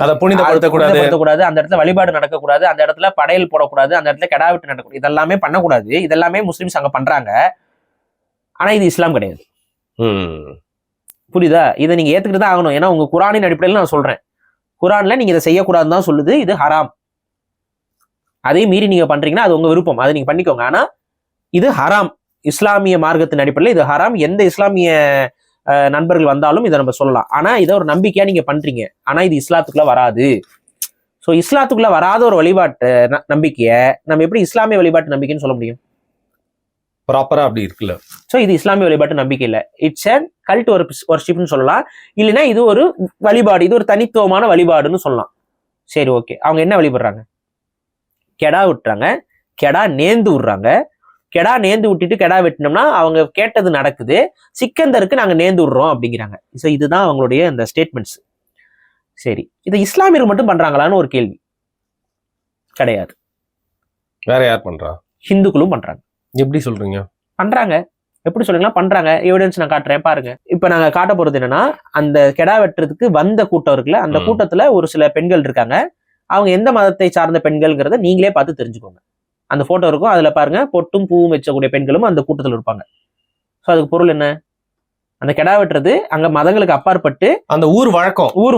அதை புனிதப்படுத்தக்கூடாது, அந்த இடத்துல வழிபாடு நடக்கக்கூடாது, அந்த இடத்துல படையல் போடக்கூடாது, அந்த இடத்துல கெடா வெட்டு நடக்கக்கூடாது, இதெல்லாமே பண்ணக்கூடாது. இதெல்லாமே முஸ்லிம்ஸ் அங்க பண்றாங்க. ஆனா இது இஸ்லாம் கிடையாது. புரியுதா? இதை நீங்க ஏத்துக்கிட்டு தான் ஆகணும். ஏன்னா உங்க குரானின் அடிப்படையில் நான் சொல்றேன், குரான்ல நீங்க இதை செய்யக்கூடாதுன்னு தான் சொல்லுது. இது ஹராம். அதே மீறி நீங்க பண்றீங்கன்னா அது உங்க விருப்பம், அதை நீங்க பண்ணிக்கோங்க. ஆனா இது ஹராம். இஸ்லாமிய மார்க்கத்தின் அடிப்படையில் இது ஹராம். எந்த இஸ்லாமிய நண்பர்கள் வந்தாலும் இதை நம்ம சொல்லலாம். ஆனா இதை ஒரு நம்பிக்கையா நீங்க பண்றீங்க. ஆனா இது இஸ்லாத்துக்குள்ள வராது. ஸோ இஸ்லாத்துக்குள்ள வராத ஒரு வழிபாட்டு நம்பிக்கையை நம்ம எப்படி இஸ்லாமிய வழிபாட்டு நம்பிக்கைன்னு சொல்ல முடியும்? ப்ராப்பரா அப்படி இருக்குல்ல. ஸோ இது இஸ்லாமிய வழிபாட்டு நம்பிக்கை இல்லை, இட்ஸ் அண்ட் கல்ட் வர்ஷிப்னு சொல்லலாம். இல்லைன்னா இது ஒரு வழிபாடு, இது ஒரு தனித்துவமான வழிபாடுன்னு சொல்லலாம். சரி, ஓகே. அவங்க என்ன வழிபடுறாங்க? கெடா விட்டுறாங்க, கெடா நேர்ந்து விடுறாங்க. கெடா நேர்ந்து விட்டுட்டு கெடா வெட்டினோம்னா அவங்க கேட்டது நடக்குது, சிக்கந்தருக்கு நாங்க நேர்ந்து விடுறோம் அப்படிங்கிறாங்க. ஸோ இதுதான் அவங்களுடைய அந்த ஸ்டேட்மெண்ட்ஸ். சரி, இதை இஸ்லாமியர்கள் மட்டும் பண்றாங்களான்னு ஒரு கேள்வி. கிடையாது. வேற யார் பண்றா? ஹிந்துக்களும் பண்றாங்க. எப்படி சொல்றீங்க? பண்றாங்க. எப்படி சொல்றீங்களா? பண்றாங்க. எவிடன்ஸ் நான் காட்டுறேன் பாருங்க. இப்ப நாங்க காட்ட போறது என்னன்னா, அந்த கெடா வெட்டுறதுக்கு வந்த கூட்டம் இருக்குல்ல, அந்த கூட்டத்துல ஒரு சில பெண்கள் இருக்காங்க. அவங்க எந்த மதத்தை சார்ந்த பெண்கள்ங்கிறத நீங்களே பார்த்து தெரிஞ்சுக்கோங்க. அந்த போட்டோ இருக்கும், அதுல பாருங்க பொட்டும் பூவும் வச்சக்கூடிய பெண்களும் அந்த கூட்டத்தில் இருப்பாங்க. ஸோ அதுக்கு பொருள் என்ன? அந்த கெடா வெட்டுறது அங்க மதங்களுக்கு அப்பாற்பட்டு அந்த ஊர்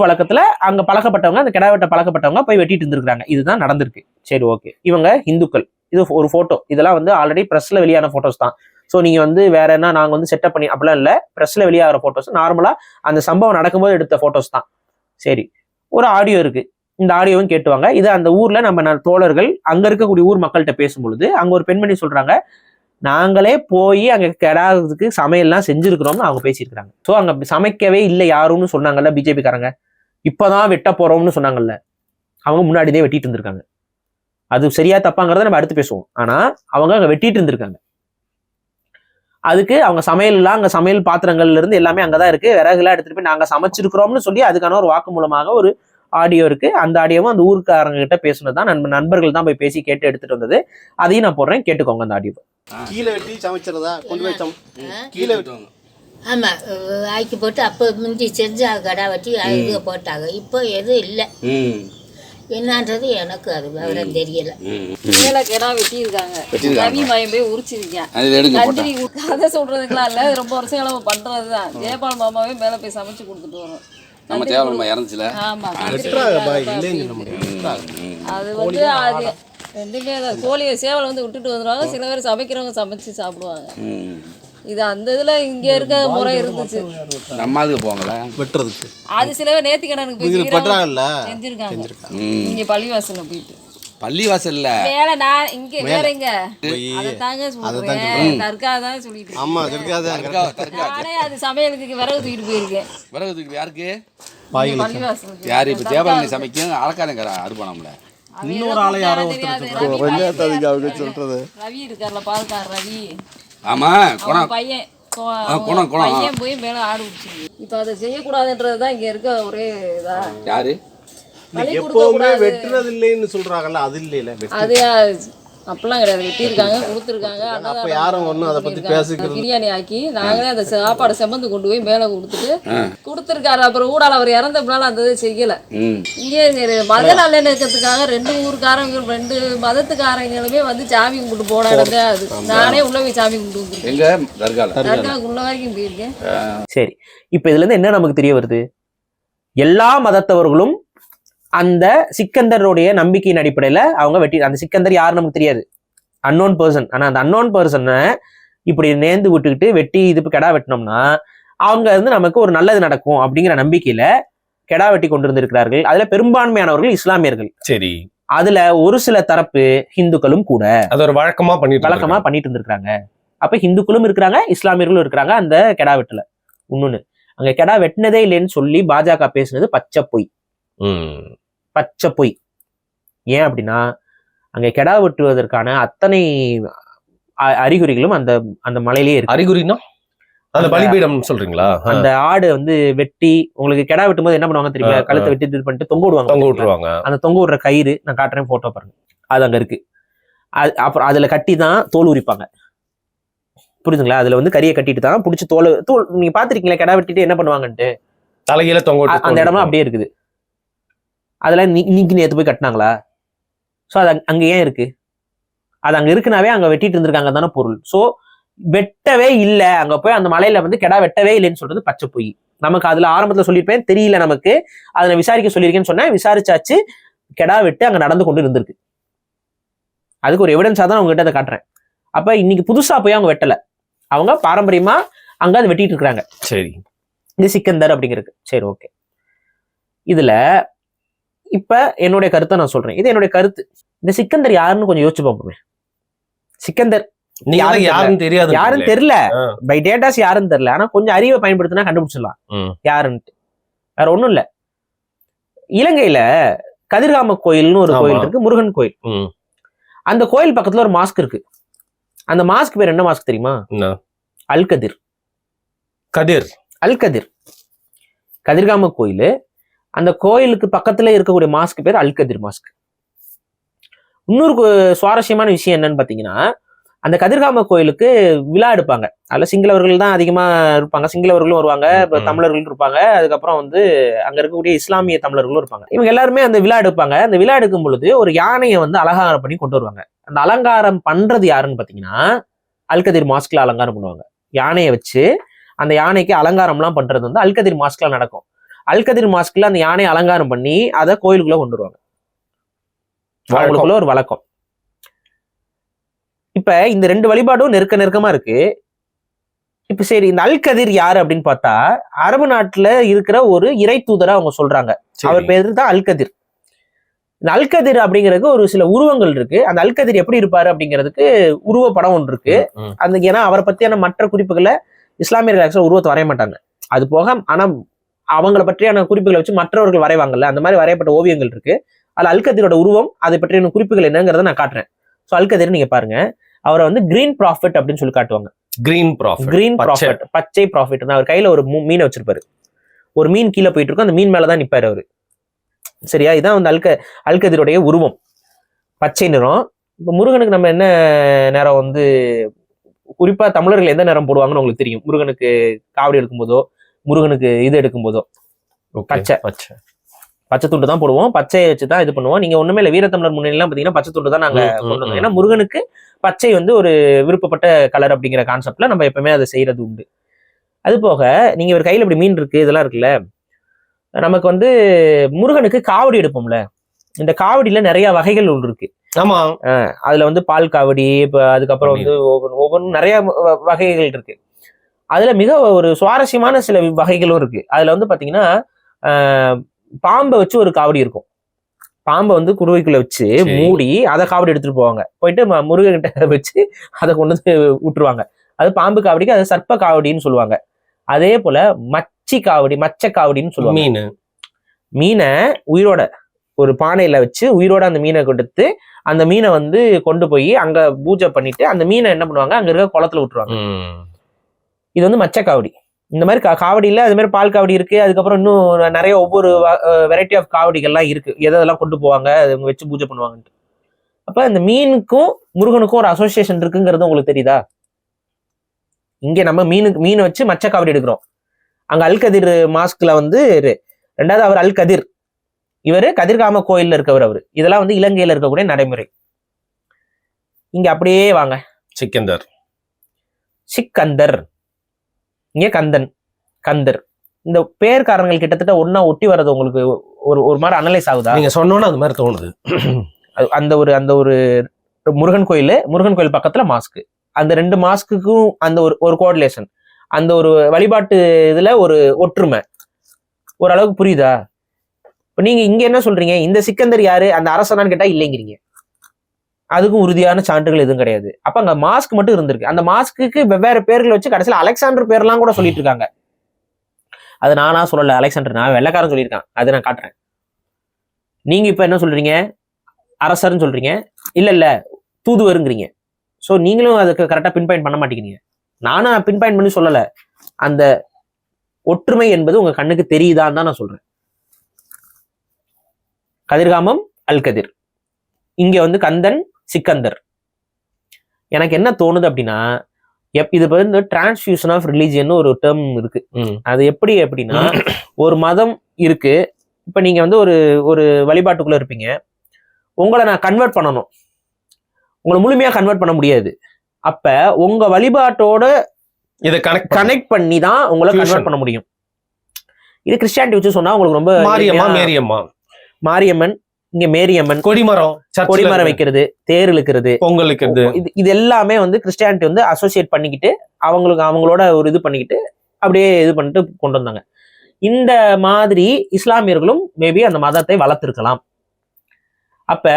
வழக்கத்துல அங்க பழக்கப்பட்டவங்க, அந்த கெடா வெட்ட பழக்கப்பட்டவங்க போய் வெட்டிட்டு இருந்திருக்காங்க. இதுதான் நடந்திருக்கு. சரி, ஓகே. இவங்க இந்துக்கள். இது ஒரு போட்டோ. இதெல்லாம் வந்து ஆல்ரெடி பிரஸ்ல வெளியான போட்டோஸ் தான். ஸோ நீங்க வந்து வேற என்ன நாங்க வந்து செட்டப் பண்ணி அப்படிலாம் இல்லை, பிரஸ்ல வெளியாகிற போட்டோஸ், நார்மலா அந்த சம்பவம் நடக்கும்போது எடுத்த போட்டோஸ் தான். சரி, ஒரு ஆடியோ இருக்கு. இந்த ஆடியோவும் கேட்டுவாங்க. இது அந்த ஊர்ல நம்ம தோழர்கள் அங்க இருக்கக்கூடிய ஊர் மக்கள்கிட்ட பேசும்பொழுது அங்க ஒரு பெண்மணி சொல்றாங்க, நாங்களே போய் அங்க கெடாதுக்கு சமையல்லாம் செஞ்சிருக்கிறோம்னு அவங்க பேசியிருக்கிறாங்க. ஸோ அங்க சமைக்கவே இல்லை யாருன்னு சொன்னாங்கல்ல பிஜேபி காரங்க, இப்பதான் வெட்ட போறோம்னு சொன்னாங்கல்ல, அவங்க முன்னாடியே வெட்டிட்டு இருந்திருக்காங்க. அது சரியா தப்பாங்கிறத நம்ம அடுத்து பேசுவோம். ஆனா அவங்க அங்க வெட்டிட்டு இருந்திருக்காங்க. அதுக்கு அவங்க அங்க சமையல் பாத்திரங்கள்ல இருந்து எல்லாமே அங்கதான் இருக்கு, விறகுலாம் எடுத்துட்டு போய் நாங்க சமைச்சிருக்கிறோம்னு சொல்லி அதுக்கான ஒரு வாக்கு மூலமாக ஒரு ஆடியோ இருக்கு. அந்த ஆடியோவும் அந்த ஊருக்காரங்க கிட்ட பேசுனதுதான், நண்பர்கள் தான் போய் பேசி கேட்டு எடுத்துட்டு வந்தது. அதையும் நான் போடுறேன், கேட்டுக்கோங்க அந்த ஆடியோ. கீழே வெட்டி சமைச்சிருந்தா கொண்டு போய் கீழே வெட்டுவாங்க. ஆமா, ஆக்கி போட்டு அப்போ முந்தி செஞ்சு கடை வச்சு இது போட்டாங்க. இப்போ எதுவும் இல்லை. என்னன்றது எனக்கு அது விவரம் தெரியல. மேல கிடா வெட்டியிருக்காங்க, ரவி மயம் போய் உரிச்சிருக்கேன். கஞ்சிரி கதை சொல்றதுக்கெல்லாம் இல்ல, ரொம்ப வருஷம் கிழமை பண்றதுதான். ஜெயபால் மாமாவே மேல போய் சமைச்சு கொடுத்துட்டு வரும். நம்ம தேவலமா இறந்துச்சுல. ஆமா, அது வந்து அது ரெண்டுமே தான். கோழியை சேவல் வந்து விட்டுட்டு வந்துடுவாங்க. சில பேர் சமைக்கிறவங்க சமைச்சு சாப்பிடுவாங்க. இது அந்த இதுல இங்க இருக்க முறை இருந்துச்சு. நம்ம அதுக்கு போங்களா வெட்டுறதுக்கு. அது சில பேர் நேர்த்திக்கடனுக்கு போய் செஞ்சிருக்காங்க. இங்க பள்ளிவாசல்ல போயிட்டு. பள்ளிவாசல்ல வேலை நான் இங்க வேற எங்க அதத்தாங்க சொல்றேன். தர்கா தான் சொல்லிட்டு. ஆமா, நானே அது சமையலுக்கு விறகு தூக்கிட்டு போயிருக்கேன். விறகு தூக்கி யாருக்கு? பள்ளிவாசல். யாரு இப்ப தேவாலயம் சமைக்கும் அலக்காரங்க அறுப்பானம்ல. இன்னொரு ஆளை யாரோ சொல்றது. ரவி இருக்கார்ல, பால்கார் ரவி. ஆமா, பையன் பையன் போய் மேல ஆடு விடுச்சு. இப்ப அதை செய்யக்கூடாதுன்றதுதான் இங்க இருக்க ஒரே இதா. யாரு எப்பவுமே வெட்டுறது இல்லைன்னு சொல்றாங்கல்ல, அது இல்லையில. அது அப்பெல்லாம் கிடையாது, வெட்டியிருக்காங்க, கொடுத்துருக்காங்க. அப்ப யாரும் ஒன்றும் அதை பத்தி பேசிக்கிறது. பிரியாணி ஆக்கி நாங்களே அந்த சாப்பாடு செமந்து கொண்டு போய் மேலே கொடுத்துட்டு கொடுத்துருக்காரு. அப்புறம் ஊடால அவர் இறந்தப்பனால அந்த இதை செய்யல. இங்கே மத நல்லெண்ணத்துக்காக 2 ஊருக்காரங்க 2 மதத்துக்காரங்களுமே வந்து சாமி கும்பிட்டு போன இடம் தான் அது. நானே உள்ள போய் சாமி கும்பிட்டு வந்துருக்கேன். தர்காவுக்கு உள்ள வரைக்கும் போயிருக்கேன். சரி, இப்ப இதுல இருந்து என்ன நமக்கு தெரிய வருது? எல்லா மதத்தவர்களும் அந்த சிக்கந்தருடைய நம்பிக்கையின் அடிப்படையில அவங்க வெட்டி, அந்த சிக்கந்தர் யாருன்னு நமக்கு தெரியாது, அன்னோன் பர்சன். ஆனா அந்த அன்னோன் பர்சனை இப்படி நேர்ந்து விட்டுக்கிட்டு வெட்டி இது கெடா வெட்டினோம்னா அவங்க வந்து நமக்கு ஒரு நல்லது நடக்கும் அப்படிங்கிற நம்பிக்கையில கெடா வெட்டி கொண்டு இருந்திருக்கிறார்கள். அதுல பெரும்பான்மையானவர்கள் இஸ்லாமியர்கள். சரி. அதுல ஒரு சில தரப்பு ஹிந்துக்களும் கூட அது ஒரு வழக்கமா பண்ணிட்டு இருந்திருக்காங்க. அப்ப ஹிந்துக்களும் இருக்கிறாங்க, இஸ்லாமியர்களும் இருக்கிறாங்க அந்த கெடா வெட்டுல. இன்னொன்னு, அங்க கெடா வெட்டினதே இல்லைன்னு சொல்லி பாஜக பேசுனது பச்சை பொய். பச்சை பொய். ஏன் அப்படின்னா அங்க கெடா வெட்டுவதற்கான அத்தனை அறிகுறிகளும் அந்த அந்த மலையிலேயே இருக்கு. அறிகுறினா அந்த பலிபீடம் சொல்றீங்களா? அந்த ஆடு வந்து வெட்டி, உங்களுக்கு கெடா வெட்டும் போது என்ன பண்ணுவாங்க தெரியுமா? கழுத்தை வெட்டி இது பண்ணிட்டு தொங்க விடுவாங்க. அந்த தொங்க விடுற கயிறு நான் காட்டுறேன், போட்டோ பாருங்க, அது அங்க இருக்கு. அப்புறம் அதுல கட்டி தான் தோல் உரிப்பாங்க, புரியுதுங்களா? அதுல வந்து கறியை கட்டிட்டு தான் பிடிச்சி தோல் நீங்க பாத்திருக்கீங்களா? கெடா வெட்டிட்டு என்ன பண்ணுவாங்கன்ட்டு தலையில தொங்க அந்த இடமா அப்படியே இருக்குது. அதெல்லாம் இன்னைக்கு நேத்து போய் கட்டினாங்களா? ஸோ அது அங்க ஏன் இருக்கு? அது அங்க இருக்குனாவே அங்க வெட்டிட்டு இருந்திருக்காங்க தானே பொருள். ஸோ வெட்டவே இல்லை, அங்க போய் அந்த மலையில வந்து கெடா வெட்டவே இல்லைன்னு சொல்றது பச்சை பொய். நமக்கு அதுல ஆரம்பத்துல சொல்லியிருப்பேன், தெரியல நமக்கு, அதை விசாரிக்க சொல்லியிருக்கேன்னு சொன்னேன். விசாரிச்சாச்சு, கெடா வெட்டு அங்க நடந்து கொண்டு இருந்திருக்கு. அதுக்கு ஒரு எவிடன்ஸா தான் அவங்க கிட்ட அதை காட்டுறேன். அப்ப இன்னைக்கு புதுசா போய் அவங்க வெட்டல, அவங்க பாரம்பரியமா அங்க அதை வெட்டிட்டு இருக்கிறாங்க. சரி, இது சிக்கந்தர் அப்படிங்கிறது. சரி, ஓகே. இதுல இப்ப என்னுடைய கருத்தை நான் சொல்றேன், இது என்னுடைய கருத்து. இந்த சிக்கந்தர் யாருன்னு கொஞ்சம் யோசிச்சு பார்ப்போமே. சிக்கந்தர் யாருன்னு தெரியாது, யாருன்னு தெரியல, பை டேட்டாஸ் யாருன்னு தெரியல. ஆனா கொஞ்சம் அறிவை பயன்படுத்தினா கண்டுபிடிச்சிடலாம் யாருன்ட்டு. வேற ஒண்ணும் இல்ல. இலங்கையில கதிர்காம கோயில்னு ஒரு கோயில் இருக்கு, முருகன் கோயில். அந்த கோயில் பக்கத்துல ஒரு மாஸ்க் இருக்கு. அந்த மாஸ்க் பேர் என்ன மாஸ்க் தெரியுமா? அல்கதிர். அல்கதிர். கதிர்காம கோயில், அந்த கோயிலுக்கு பக்கத்துல இருக்கக்கூடிய மாஸ்க் பேர் அல்கதிர் மாஸ்க். இன்னொரு சுவாரஸ்யமான விஷயம் என்னன்னு பாத்தீங்கன்னா, அந்த கதிர்காம கோயிலுக்கு விழா எடுப்பாங்க. அதுல சிங்களவர்கள் தான் அதிகமா இருப்பாங்க, சிங்களவர்களும் வருவாங்க, தமிழர்களும் இருப்பாங்க, அதுக்கப்புறம் வந்து அங்க இருக்கக்கூடிய இஸ்லாமிய தமிழர்களும் இருப்பாங்க. இவங்க எல்லாருமே அந்த விழா எடுப்பாங்க. அந்த விழா எடுக்கும் பொழுது ஒரு யானையை வந்து அலங்காரம் பண்ணி கொண்டு வருவாங்க. அந்த அலங்காரம் பண்றது யாருன்னு பாத்தீங்கன்னா அல்கதிர் மாஸ்க்ல அலங்காரம் பண்ணுவாங்க. யானையை வச்சு அந்த யானைக்கு அலங்காரம்லாம் பண்றது வந்து அல்கதிர் மாஸ்க்ல நடக்கும். அல்கதிர் மாஸ்க்ல அந்த யானையை அலங்காரம் பண்ணி அதை கோயிலுக்குள்ள கொண்டு வருவாங்க. அவங்களுக்குள்ள ஒரு வழக்கம். இப்ப இந்த ரெண்டு வழிபாடும் நெருக்கமா இருக்கு. இப்ப சரி, இந்த அல்கதிர் யாரு அப்படின்னு பார்த்தா அரபு நாட்டுல இருக்கிற ஒரு இறை தூதரா அவங்க சொல்றாங்க. அவர் பேரு தான் அல்கதிர். இந்த அல்கதிர் அப்படிங்கிறதுக்கு ஒரு சில உருவங்கள் இருக்கு. அந்த அல்கதிர் எப்படி இருப்பாரு அப்படிங்கிறதுக்கு உருவப்படம் ஒன்று இருக்கு. அந்த ஏன்னா அவரை பத்தியான மற்ற குறிப்புகளை இஸ்லாமியர்கள் ஆக்சுவலா உருவத்தை வரைய மாட்டாங்க. அது போக ஆனா அவங்களை பற்றியான குறிப்புகளை வச்சு மற்றவர்கள் வரைவாங்கல்ல, அந்த மாதிரி வரையப்பட்ட ஓவியங்கள் இருக்கு. அதுல அல்கதிரோட உருவம், அதை பற்றியான குறிப்புகள் என்னங்கிறத நான் காட்டுறேன். ஸோ அல்கதிர் நீங்க பாருங்க, அவரை வந்து கிரீன் ப்ராஃபிட் அப்படின்னு சொல்லி காட்டுவாங்க. கிரீன் ப்ராஃபிட், பச்சை ப்ராஃபிட். அவர் கையில ஒரு மீனை வச்சிருப்பாரு. ஒரு மீன் கீழே போயிட்டு இருக்கும், அந்த மீன் மேலதான் நிப்பாரு அவரு. சரியா? இதான் வந்து அல்கதிரோடைய உருவம், பச்சை நிறம். இப்ப முருகனுக்கு நம்ம என்ன நிறம் வந்து குறிப்பா தமிழர்கள் எந்த நிறம் போடுவாங்கன்னு உங்களுக்கு தெரியும். முருகனுக்கு காவடி எடுக்கும் போதோ, முருகனுக்கு இது எடுக்கும் போதோ பச்சை துண்டு தான் போடுவோம். பச்சையை வச்சுதான் இது பண்ணுவோம். நீங்க ஒண்ணுமே இல்லை, வீரத்தமிழர் முன்னணிலாம் பாத்தீங்கன்னா பச்சை துண்டு தான் நாங்க கொண்டு வந்தோம். ஏன்னா முருகனுக்கு பச்சை வந்து ஒரு விருப்பப்பட்ட கலர் அப்படிங்கிற கான்செப்ட்ல நம்ம எப்பவுமே அதை செய்யறது உண்டு. அது போக நீங்க ஒரு கையில இப்படி மீன் இருக்கு, இதெல்லாம் இருக்குல்ல, நமக்கு வந்து முருகனுக்கு காவடி எடுப்போம்ல, இந்த காவடியில நிறைய வகைகள் ஒன்று இருக்கு. ஆமா, அதுல வந்து பால் காவடி, இப்ப அதுக்கப்புறம் வந்து ஒவ்வொன்றும் நிறைய வகைகள் இருக்கு. அதுல மிக ஒரு சுவாரஸ்யமான சில வகைகளும் இருக்கு. அதுல வந்து பாத்தீங்கன்னா பாம்பை வச்சு ஒரு காவடி இருக்கும். பாம்பை வந்து குடுவைக்குள்ள வச்சு மூடி அதை காவடி எடுத்துட்டு போவாங்க. போயிட்டு முருகன்கிட்ட வச்சு அதை கொண்டு வந்து விட்டுருவாங்க. அது பாம்பு காவடிக்கு அது சர்ப்ப காவடின்னு சொல்லுவாங்க. அதே போல மச்சை காவடின்னு சொல்லுவாங்க. மீனை உயிரோட ஒரு பானையில வச்சு உயிரோட அந்த மீனை கொடுத்து அந்த மீனை வந்து கொண்டு போய் அங்க பூஜை பண்ணிட்டு அந்த மீனை என்ன பண்ணுவாங்க, அங்க இருக்க குளத்துல விட்டுருவாங்க. இது வந்து மச்ச காவடி. இந்த மாதிரி காவடியில அது மாதிரி பால் காவடி இருக்கு. அதுக்கப்புறம் இன்னும் நிறைய ஒவ்வொரு வெரைட்டி ஆஃப் காவடிகள்லாம் இருக்கு, எதெல்லாம் கொண்டு போவாங்க அதை வச்சு பூஜை பண்ணுவாங்கன்ட்டு. அப்ப இந்த மீனுக்கும் முருகனுக்கும் ஒரு அசோசியேஷன் இருக்குங்கிறது உங்களுக்கு தெரியுதா? இங்க நம்ம மீனை வச்சு மச்ச காவடி எடுக்கிறோம். அங்க அல்கதிர் மாஸ்க்ல வந்து ரெண்டாவது அவர் அல்கதிர், இவரு கதிர்காம கோயில்ல இருக்கவர் அவரு. இதெல்லாம் வந்து இலங்கையில இருக்கக்கூடிய நடைமுறை. இங்க அப்படியே வாங்க, சிக்கந்தர், இங்க கந்தர். இந்த பேர் காரணங்கள் கிட்டத்தட்ட ஒன்னா ஒட்டி வர்றது உங்களுக்கு ஒரு ஒரு மாதிரி அனலைஸ் ஆகுதா? நீங்க சொன்னோன்னு அது மாதிரி தோணுது. அந்த ஒரு முருகன் கோயில் பக்கத்துல மாஸ்க், அந்த 2 மாஸ்க்குக்கும் அந்த ஒரு கோஆர்டினேஷன், அந்த ஒரு வழிபாட்டு இதுல ஒரு ஒற்றுமை ஓரளவுக்கு புரியுதா? இப்ப நீங்க இங்க என்ன சொல்றீங்க, இந்த சிக்கந்தர் யாரு, அந்த அரசனான்னு கேட்டா இல்லைங்கிறீங்க. அதுக்கும் உறுதியான சான்றுகள் எதுவும் கிடையாது. அப்ப அங்க மாஸ்க் மட்டும் இருந்திருக்கு. அந்த மாஸ்க்கு வெவ்வேறு பேர்கள் வச்சு கடைசியில் அலெக்சாண்டர் பேர்லாம் கூட சொல்லிட்டு இருக்காங்க. அது நானா சொல்லல, அலெக்சாண்டர் நான் வெள்ளைக்காரன் சொல்லியிருக்கான். அதை நான் காட்டுறேன். நீங்க இப்ப என்ன சொல்றீங்க, அரசர்ன்னு சொல்றீங்க, இல்ல தூதுவருங்கிறீங்க. ஸோ நீங்களும் அதுக்கு கரெக்டா பின்பாயிண்ட் பண்ண மாட்டேங்கிறீங்க. நானும் பின்பாயிண்ட் பண்ணி சொல்லல. அந்த ஒற்றுமை என்பது உங்க கண்ணுக்கு தெரியுதான்னு தான் நான் சொல்றேன். கதிர்காமம் அல்கதிர், இங்க வந்து கந்தன் சிக்கந்தர். எனக்கு என்ன தோணுது அப்படின்னா, இது வந்து டிரான்ஸ்ஃபியூஷன் ஆஃப் ரிலீஜியன் ஒரு டேர்ம் இருக்கு. அது எப்படின்னா, ஒரு மதம் இருக்கு. இப்ப நீங்க வந்து ஒரு வழிபாட்டுக்குள்ள இருப்பீங்க. உங்களை நான் கன்வெர்ட் பண்ணணும், உங்களை முழுமையா கன்வெர்ட் பண்ண முடியாது. அப்ப உங்க வழிபாட்டோட இதை கனெக்ட் பண்ணி தான் உங்களை கன்வெர்ட் பண்ண முடியும். இது கிறிஸ்டியானிட்டி வச்சு சொன்னா உங்களுக்கு ரொம்ப மாரியம்மன், இங்க மேரியம்மன், கொடிமரம் வைக்கிறது, தேர் இழுக்கிறது, பொங்கல் வைக்கிறது, இது எல்லாமே வந்து கிறிஸ்டியானிட்டி வந்து அசோசியேட் பண்ணிக்கிட்டு அவங்களோட ஒரு இது பண்ணிக்கிட்டு அப்படியே இது பண்ணிட்டு கொண்டு வந்தாங்க. இந்த மாதிரி இஸ்லாமியர்களும் மேபி அந்த மதத்தை வளர்த்திருக்கலாம். அப்ப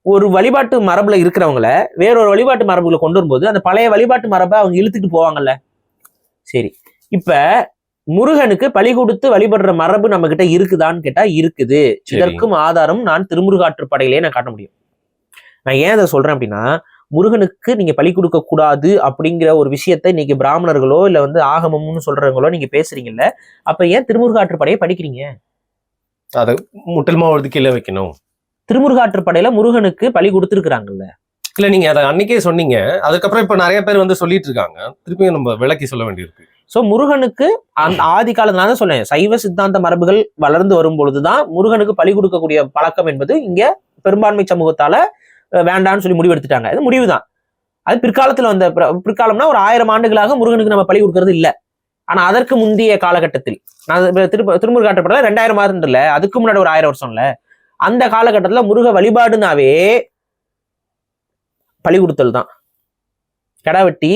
ஒரு வழிபாட்டு மரபுல இருக்கிறவங்கள வேறொரு வழிபாட்டு மரபுல கொண்டு வரும்போது அந்த பழைய வழிபாட்டு மரபை அவங்க இழுத்துட்டு போவாங்கல்ல. சரி, இப்ப முருகனுக்கு பலி கொடுத்து வழிபடுற மரபு நம்ம கிட்ட இருக்குதான்னு கேட்டா இருக்குது. இதற்கும் ஆதாரம் நான் திருமுருகாற்றுப்படையிலேயே நான் காட்ட முடியும். நான் ஏன் அதை சொல்றேன் அப்படின்னா, முருகனுக்கு நீங்க பலி கொடுக்க கூடாது அப்படிங்கிற ஒரு விஷயத்த இன்னைக்கு பிராமணர்களோ இல்ல வந்து ஆகமம்னு சொல்றவங்களோ நீங்க பேசுறீங்கல்ல, அப்ப ஏன் திருமுருகாற்றுப்படையை படிக்கிறீங்க? அதை முற்றிலுமா ஒதுக்கீழ வைக்கணும். திருமுருகாற்றுப்படையில முருகனுக்கு பலி கொடுத்துருக்காங்கல்ல. இல்ல நீங்க அதை அன்னைக்கே சொன்னீங்க, அதுக்கப்புறம் இப்ப நிறைய பேர் வந்து சொல்லிட்டு இருக்காங்க. திருப்பியும் நம்ம விளக்கி சொல்ல வேண்டியிருக்கு. சோ முருகனுக்கு அந்த ஆதி காலத்துல தான் சொல்லேன், சைவ சித்தாந்த மரபுகள் வளர்ந்து வரும் பொழுதுதான் முருகனுக்கு பலி கொடுக்கக்கூடிய பழக்கம் என்பது இங்க பெரும்பான்மை சமூகத்தால வேண்டான்னு சொல்லி முடிவெடுத்துட்டாங்க. அது முடிவுதான். அது பிற்காலத்துல வந்த பிற்காலம்னா ஒரு 1000 ஆண்டுகளாக முருகனுக்கு நம்ம பலி கொடுக்கறது இல்லை. ஆனா அதற்கு முந்தைய காலகட்டத்தில், திருமுருகாற்றுப்படையில 2000 ஆண்டு இல்ல, அதுக்கு முன்னாடி ஒரு 1000 வருஷம் இல்ல, அந்த காலகட்டத்துல முருக வழிபாடுனாவே பலி கொடுத்தல் தான். கெடாவெட்டி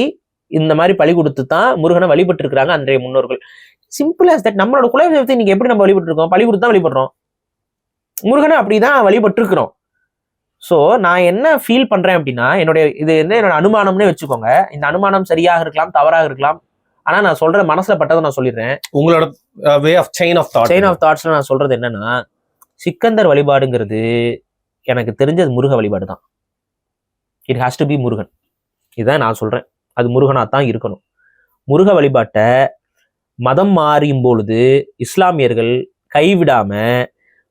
இந்த மாதிரி பலி கொடுத்து தான் முருகனை வழிபட்டு இருக்கிறாங்க அன்றைய முன்னோர்கள். Simple as that. நம்மளோட குலதெய்வத்தை நீங்க எப்படி நம்ம வழிபட்டு இருக்கோம்? பலி கொடுத்து தான் வழிபடுறோம். முருகனை அப்படிதான் வழிபட்டு இருக்கிறோம். ஸோ நான் என்ன ஃபீல் பண்றேன் அப்படின்னா, என்னோட அனுமானம்னே வச்சுக்கோங்க. இந்த அனுமானம் சரியாக இருக்கலாம், தவறாக இருக்கலாம். ஆனா நான் சொல்ற மனசுல பட்டதை நான் சொல்லிடுறேன். உங்களோட வே ஆஃப் செயின் ஆஃப் தாட்ஸ்ல நான் சொல்றது என்னன்னா, சிக்கந்தர் வழிபாடுங்கிறது எனக்கு தெரிஞ்சது முருக வழிபாடு தான். It has to be Murugan. இதுதான் நான் சொல்றேன். அது முருகனா தான் இருக்கணும். முருக வழிபாட்டை மதம் மாறும் பொழுது இஸ்லாமியர்கள் கைவிடாம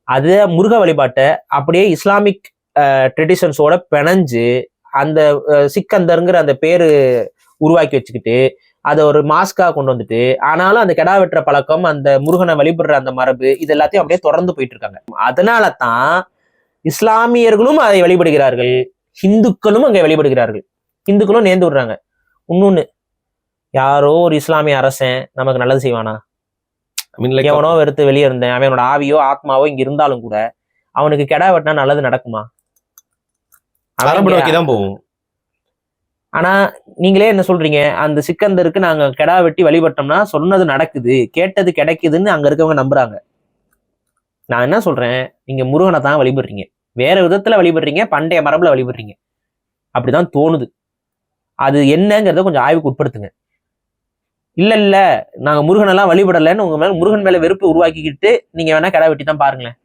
அதை முருக வழிபாட்டை அப்படியே இஸ்லாமிக் ட்ரெடிஷன்ஸோட பிணைஞ்சு அந்த சிக்கந்தருங்கிற அந்த பேரு உருவாக்கி வச்சுக்கிட்டு அதை ஒரு மாஸ்கா கொண்டு வந்துட்டு, ஆனாலும் அந்த கெடா வெட்டுற பழக்கம், அந்த முருகனை வழிபடுற அந்த மரபு, இது எல்லாத்தையும் அப்படியே தொடர்ந்து போயிட்டு இருக்காங்க. அதனால தான் இஸ்லாமியர்களும் அதை வழிபடுகிறார்கள், ஹிந்துக்களும் அங்கே வழிபடுகிறார்கள். ஹிந்துக்களும் நேர்ந்து விடுறாங்க. இன்னொன்னு, யாரோ ஒரு இஸ்லாமிய அரசன் நமக்கு நல்லது செய்வானா? எவனோ வெறுத்து வெளியே இருந்தேன், அவனோட ஆவியோ ஆத்மாவோ இங்க இருந்தாலும் கூட அவனுக்கு கெடா வெட்டினா நல்லது நடக்குமா? தான் போகும். ஆனா நீங்களே என்ன சொல்றீங்க, அந்த சிக்கந்தருக்கு நாங்க கெடா வெட்டி வழிபட்டோம்னா சொன்னது நடக்குது, கேட்டது கிடைக்குதுன்னு அங்க இருக்கவங்க நம்புறாங்க. நான் என்ன சொல்றேன், நீங்க முருகனை தான் வழிபடுறீங்க, வேற விதத்துல வழிபடுறீங்க, பண்டைய மரபுல வழிபடுறீங்க. அப்படிதான் தோணுது. அது என்னங்கிறத கொஞ்சம் ஆய்வுக்கு உட்படுத்துங்க. இல்ல நாங்க முருகனெல்லாம் வழிபடலைன்னு உங்க மேல முருகன் மேல வெறுப்பு உருவாக்கிக்கிட்டு நீங்க வேணா கெடா வெட்டி தான் பாருங்களேன்,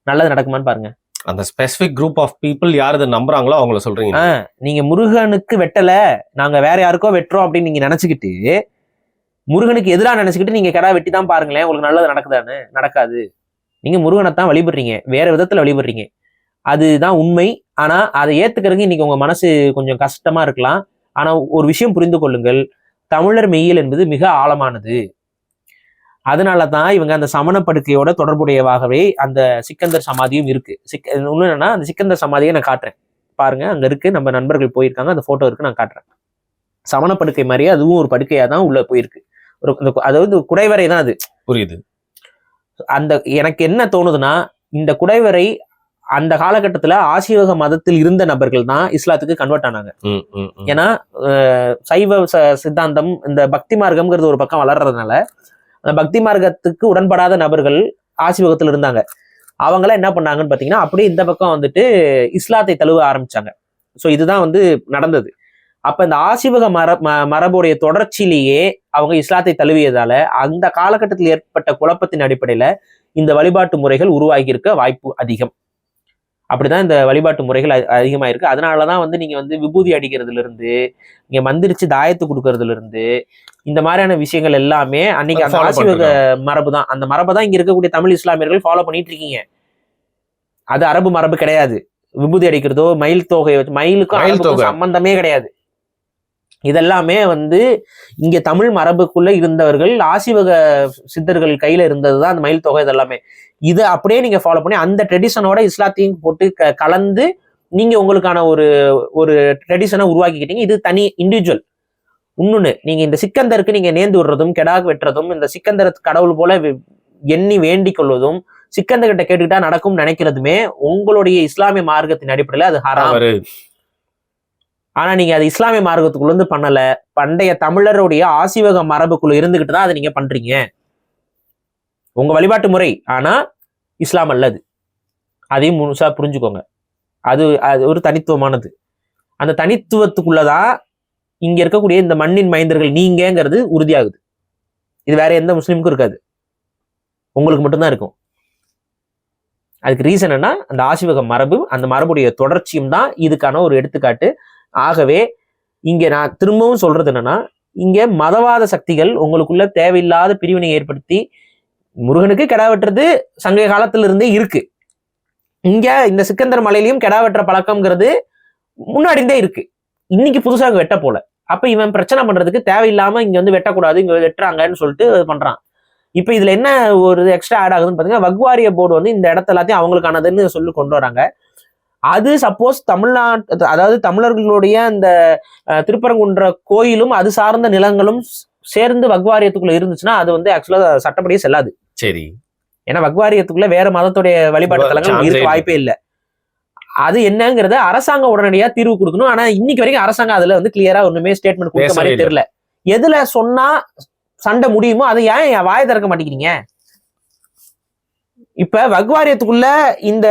நல்லது நடக்குமான்னு பாருங்க. அந்த ஸ்பெசிபிக் குரூப் ஆஃப் பீப்புள் யார் இதை நம்புறாங்களோ அவங்கள சொல்றீங்க. நீங்க முருகனுக்கு வெட்டல, நாங்க வேற யாருக்கோ வெட்டுறோம் அப்படின்னு நீங்க நினைச்சுக்கிட்டு, முருகனுக்கு எதிராக நினைச்சுக்கிட்டு நீங்க கெடா வெட்டி தான் பாருங்களேன், உங்களுக்கு நல்லது நடக்குதான்னு. நடக்காது. நீங்க முருகனை தான் வழிபடுறீங்க, வேற விதத்துல வழிபடுறீங்க. அதுதான் உண்மை. ஆனா அதை ஏத்துக்கிறதுக்கு இன்னைக்கு உங்க மனசு கொஞ்சம் கஷ்டமா இருக்கலாம். ஆனா ஒரு விஷயம் புரிந்து கொள்ளுங்கள், தமிழர் மெய்யியல் என்பது மிக ஆழமானது. அதனாலதான் இவங்க அந்த சமண படுக்கையோட தொடர்புடையவாகவே அந்த சிக்கந்தர் சமாதியும் இருக்கு. இன்னும் என்னன்னா, அந்த சிக்கந்தர் சமாதியை நான் காட்டுறேன் பாருங்க, அங்க இருக்கு. நம்ம நண்பர்கள் போயிருக்காங்க, அந்த போட்டோ இருக்கு, நான் காட்டுறேன். சமண படுக்கை மாதிரியே அதுவும் ஒரு படுக்கையா தான் உள்ள போயிருக்கு. அதாவது குடைவரை தான் அது. புரியுது. அந்த எனக்கு என்ன தோணுதுன்னா, இந்த குடைவரை அந்த காலகட்டத்துல ஆசீவக மதத்தில் இருந்த நபர்கள் தான் இஸ்லாத்துக்கு கன்வெர்ட் ஆனாங்க. ஏன்னா சைவ சித்தாந்தம், இந்த பக்தி மார்க்கம்ங்கிறது ஒரு பக்கம் வளர்றதுனால அந்த பக்தி மார்க்கத்துக்கு உடன்படாத நபர்கள் ஆசீவகத்தில் இருந்தாங்க. அவங்களாம் என்ன பண்ணாங்கன்னு பாத்தீங்கன்னா, அப்படியே இந்த பக்கம் வந்துட்டு இஸ்லாத்தை தழுவ ஆரம்பிச்சாங்க. ஸோ இதுதான் வந்து நடந்தது. அப்ப இந்த ஆசீவக மரபுடைய தொடர்ச்சியிலேயே அவங்க இஸ்லாத்தை தழுவியதால அந்த காலகட்டத்தில் ஏற்பட்ட குழப்பத்தின் அடிப்படையில இந்த வழிபாட்டு முறைகள் உருவாகி இருக்க வாய்ப்பு அதிகம். அப்படிதான் இந்த வழிபாட்டு முறைகள் அதிகமாயிருக்கு. அதனாலதான் வந்து நீங்க வந்து விபூதி அடிக்கிறதுல இருந்து, இங்க மந்திரிச்சு தாயத்து கொடுக்கறதுல இருந்து, இந்த மாதிரியான விஷயங்கள் எல்லாமே அன்னைக்கு அந்த ஆசீவக மரபு தான். அந்த மரபை தான் இங்க இருக்கக்கூடிய தமிழ் இஸ்லாமியர்கள் ஃபாலோ பண்ணிட்டு இருக்கீங்க. அது அரபு மரபு கிடையாது. விபூதி அடிக்கிறதோ மயில் தொகை வச்சு, மயிலுக்கும் சம்பந்தமே கிடையாது. இதெல்லாமே வந்து இங்க தமிழ் மரபுக்குள்ள இருந்தவர்கள் ஆசீவக சித்தர்கள் கையில இருந்ததுதான் அந்த மயில் தொகை. இதெல்லாமே இதை அப்படியே நீங்க ஃபாலோ பண்ணி அந்த ட்ரெடிஷனோட இஸ்லாத்தையும் போட்டு கலந்து நீங்க உங்களுக்கான ஒரு ட்ரெடிஷனை உருவாக்கிக்கிட்டீங்க. இது தனி இண்டிவிஜுவல். இன்னொன்னு, நீங்க இந்த சிக்கந்தருக்கு நீங்க நேர்ந்து விடுறதும் கெடாக் வெட்டுறதும், இந்த சிக்கந்தர் கடவுள் போல எண்ணி வேண்டிக் கொள்வதும், சிக்கந்தர் கிட்ட கேட்டுக்கிட்டா நடக்கும் நினைக்கிறதுமே உங்களுடைய இஸ்லாமிய மார்க்கத்தின் அடிப்படையில அது ஹராம். ஆனா நீங்க அது இஸ்லாமிய மார்க்கத்துக்குள்ள இருந்து பண்ணல, பண்டைய தமிழருடைய ஆசீவக மரபுக்குள்ள இருந்துகிட்டு தான் அதை நீங்க பண்றீங்க. உங்க வழிபாட்டு முறை, ஆனா இஸ்லாம் அல்லது. அதையும் முழுசா புரிஞ்சுக்கோங்க. அது ஒரு தனித்துவமானது. அந்த தனித்துவத்துக்குள்ளதான் இங்க இருக்கக்கூடிய இந்த மண்ணின் மைந்தர்கள் நீங்கிறது உறுதியாகுது. இது வேற எந்த முஸ்லீமுக்கும் இருக்காது, உங்களுக்கு மட்டும்தான் இருக்கும். அதுக்கு ரீசன் என்ன? அந்த ஆசீவக மரபு, அந்த மரபுடைய தொடர்ச்சியும் தான் இதுக்கான ஒரு எடுத்துக்காட்டு. ஆகவே இங்க நான் திரும்பவும் சொல்றது என்னன்னா, இங்க மதவாத சக்திகள் உங்களுக்குள்ள தேவையில்லாத பிரிவினை ஏற்படுத்தி, முருகனுக்கு கெடா வெட்டுறது சங்க காலத்துல இருந்தே இருக்கு. இங்க இந்த சிக்கந்தர் மலையிலையும் கெடா வெட்டுற பழக்கம்ங்கிறது முன்னாடி இருந்தே இருக்கு. இன்னைக்கு புதுசா அங்க வெட்ட போல. அப்ப இவன் பிரச்சனை பண்றதுக்கு தேவையில்லாம இங்க வந்து வெட்டக்கூடாது, இங்க வெட்டுறாங்கன்னு சொல்லிட்டு பண்றான். இப்ப இதுல என்ன ஒரு எக்ஸ்ட்ரா ஆட் ஆகுதுன்னு பாத்தீங்கன்னா, வக்வாரிய போர்டு வந்து இந்த இடத்த எல்லாத்தையும் அவங்களுக்கானதுன்னு சொல்லி கொண்டு வராங்க. அது சப்போஸ் தமிழ்நாட்டு, அதாவது தமிழர்களுடைய அந்த திருப்பரங்குன்ற கோயிலும் அது சார்ந்த நிலங்களும் சேர்ந்து வக்வாரியத்துக்குள்ள இருந்துச்சுன்னா அது வந்து ஆக்சுவலா சட்டப்படியே செல்லாது. சரி. ஏன்னா வக்வாரியத்துக்குள்ள வேற மதத்துடைய வழிபாட்டு தலங்கள் இருக்க வாய்ப்பே இல்லை. அது என்னங்கிறத அரசாங்கம் உடனடியா தீர்வு கொடுக்கணும். ஆனா இன்னைக்கு வரைக்கும் அரசாங்கம் அதுல வந்து கிளியரா ஒண்ணுமே ஸ்டேட்மெண்ட் கொடுத்த மாதிரி தெரியல. எதுல சொன்னா சண்டை முடியுமோ அதை ஏன் வாயை திறக்க மாட்டேங்கிறீங்க? இப்ப வக்வாரியத்துக்குள்ள இந்த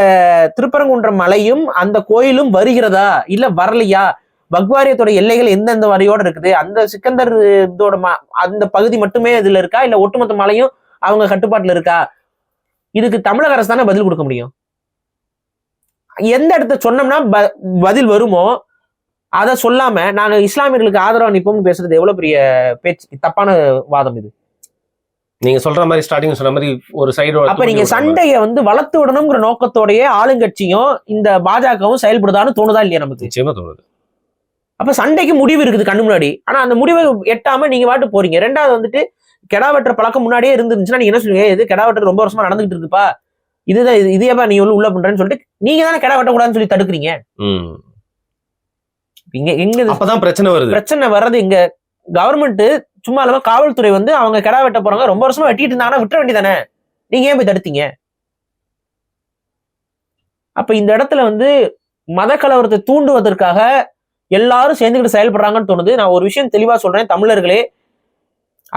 திருப்பரங்குன்றம் மலையும் அந்த கோயிலும் வருகிறதா இல்ல வரலையா? வக்வாரியத்தோட எல்லைகள் எந்தெந்த வரையோட இருக்குது? அந்த சிக்கந்தர் இதோட அந்த பகுதி மட்டுமே இதுல இருக்கா இல்ல ஒட்டுமொத்த மலையும் அவங்க கட்டுப்பாட்டுல இருக்கா? இதுக்கு தமிழக அரசு தானே பதில் கொடுக்க முடியும். எந்த இடத்த சொன்னோம்னா பதில் வருமோ அதை சொல்லாம நாங்க இஸ்லாமியர்களுக்கு ஆதரவா நிப்போம்னு பேசுறது எவ்வளவு பெரிய பேச்சு, தப்பான வாதம் இது. நீங்க சொல்ற மாதிரி ஸ்டார்டிங் சொன்ன மாதிரி ஒரு சைடு. அப்ப நீங்க சண்டையை வந்து வளர்த்து விடணுங்கிற நோக்கத்தோடயே ஆளுங்கட்சியும் இந்த பாஜகவும் செயல்படுதான்னு தோணுதா இல்லையா? நமக்கு நிச்சயமா தோணுது. அப்ப சண்டைக்கு முடிவு இருக்குது கண்ணு முன்னாடி. ஆனா அந்த முடிவை எட்டாம நீங்க வாட்டு போறீங்க. ரெண்டாவது வந்துட்டு கெடா வெட்டுற பழக்கம் முன்னாடியே இருந்துருந்துச்சுன்னா நீங்க என்ன சொல்லுவீங்க? இது கெடா வெட்டுறது ரொம்ப வருஷமா நடந்துகிட்டு இருக்குப்பா, இதுதான் இதேப்பா நீ உள்ள பண்றேன்னு சொல்லிட்டு நீங்க தானே கெடா வெட்டக்கூடாதுன்னு சொல்லி தடுக்கிறீங்க. இங்க எங்க அப்பதான் பிரச்சனை வருது. பிரச்சனை வர்றது இங்க கவர்மெண்ட் சும்மா இல்லாம காவல்துறை வந்து அவங்க கெடா வெட்ட போறாங்க ரொம்ப வருஷமா வெட்டிட்டு இருந்தாங்கன்னா விட்டுற வேண்டியதானே, நீங்க ஏன் போய் தடுத்தீங்க? அப்ப இந்த இடத்துல வந்து மத கலவரத்தை தூண்டுவதற்காக எல்லாரும் சேர்ந்துக்கிட்டு செயல்படுறாங்கன்னு தோணுது. நான் ஒரு விஷயம் தெளிவா சொல்றேன், தமிழர்களே,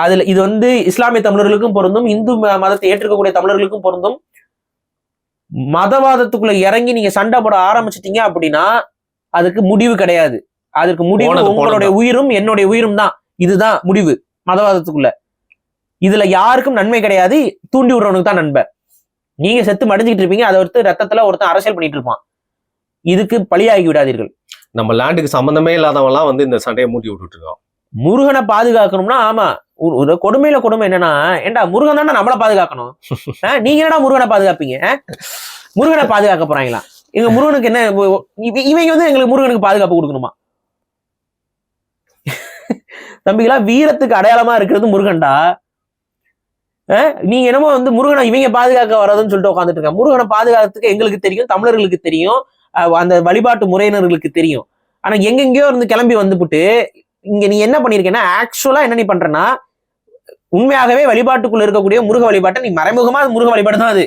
அதுல இது வந்து இஸ்லாமிய தமிழர்களுக்கும் பொருந்தும், இந்து மதத்தை ஏற்றுக்கக்கூடிய தமிழர்களுக்கும் பொருந்தும். மதவாதத்துக்குள்ள இறங்கி நீங்க சண்டை போட ஆரம்பிச்சிட்டீங்க அப்படின்னா அதுக்கு முடிவு கிடையாது. அதுக்கு முடிவு உங்களுடைய உயிரும் என்னுடைய உயிரும் தான். இதுதான் முடிவு மதவாதத்துக்குள்ள. இதுல யாருக்கும் நன்மை கிடையாது, தூண்டி விடுறவனுக்கு தான் நன்மை. நீங்க செத்து மடிஞ்சுக்கிட்டு இருப்பீங்க, அதை ஒருத்தர் ரத்தத்துல ஒருத்தன் அரசியல் பண்ணிட்டு இருப்பான். இதுக்கு பலியாகி விடாதீர்கள். நம்ம லேண்டுக்கு சம்பந்தமே இல்லாதவங்கலாம் வந்து இந்த சண்டையை மூட்டி விட்டுட்டு இருக்கோம். முருகனை பாதுகாக்கணும்னா, ஆமா, ஒரு கொடுமையில கொடுமை என்னன்னா, ஏண்டா முருகன் தானே நம்மளை பாதுகாக்கணும், நீங்க என்னடா முருகனை பாதுகாப்பீங்க? முருகனை பாதுகாக்க போறாங்களா? எங்க முருகனுக்கு என்ன, இவங்க வந்து எங்களுக்கு முருகனுக்கு பாதுகாப்பு கொடுக்கணுமா? தம்பிகளா, வீரத்துக்கு அடையாளமா இருக்கிறது முருகன்டா. நீங்க என்னமோ வந்து முருகனை இவங்க பாதுகாக்க வராதுன்னு சொல்லிட்டு உட்காந்துட்டு இருக்க. முருகனை பாதுகாக்கிறதுக்கு எங்களுக்கு தெரியும், தமிழர்களுக்கு தெரியும், அந்த வழிபாட்டு முறையினர்களுக்கு தெரியும். ஆனா எங்கெங்கயோ இருந்து கிளம்பி வந்துவிட்டு இங்க நீ என்ன பண்ணிருக்கேன்னா, ஆக்சுவலா என்ன நீ பண்றேன்னா, உண்மையாகவே வழிபாட்டுக்குள்ள இருக்கக்கூடிய முருக வழிபாட்டை நீ மறைமுகமா முருக வழிபாடு தான் அது,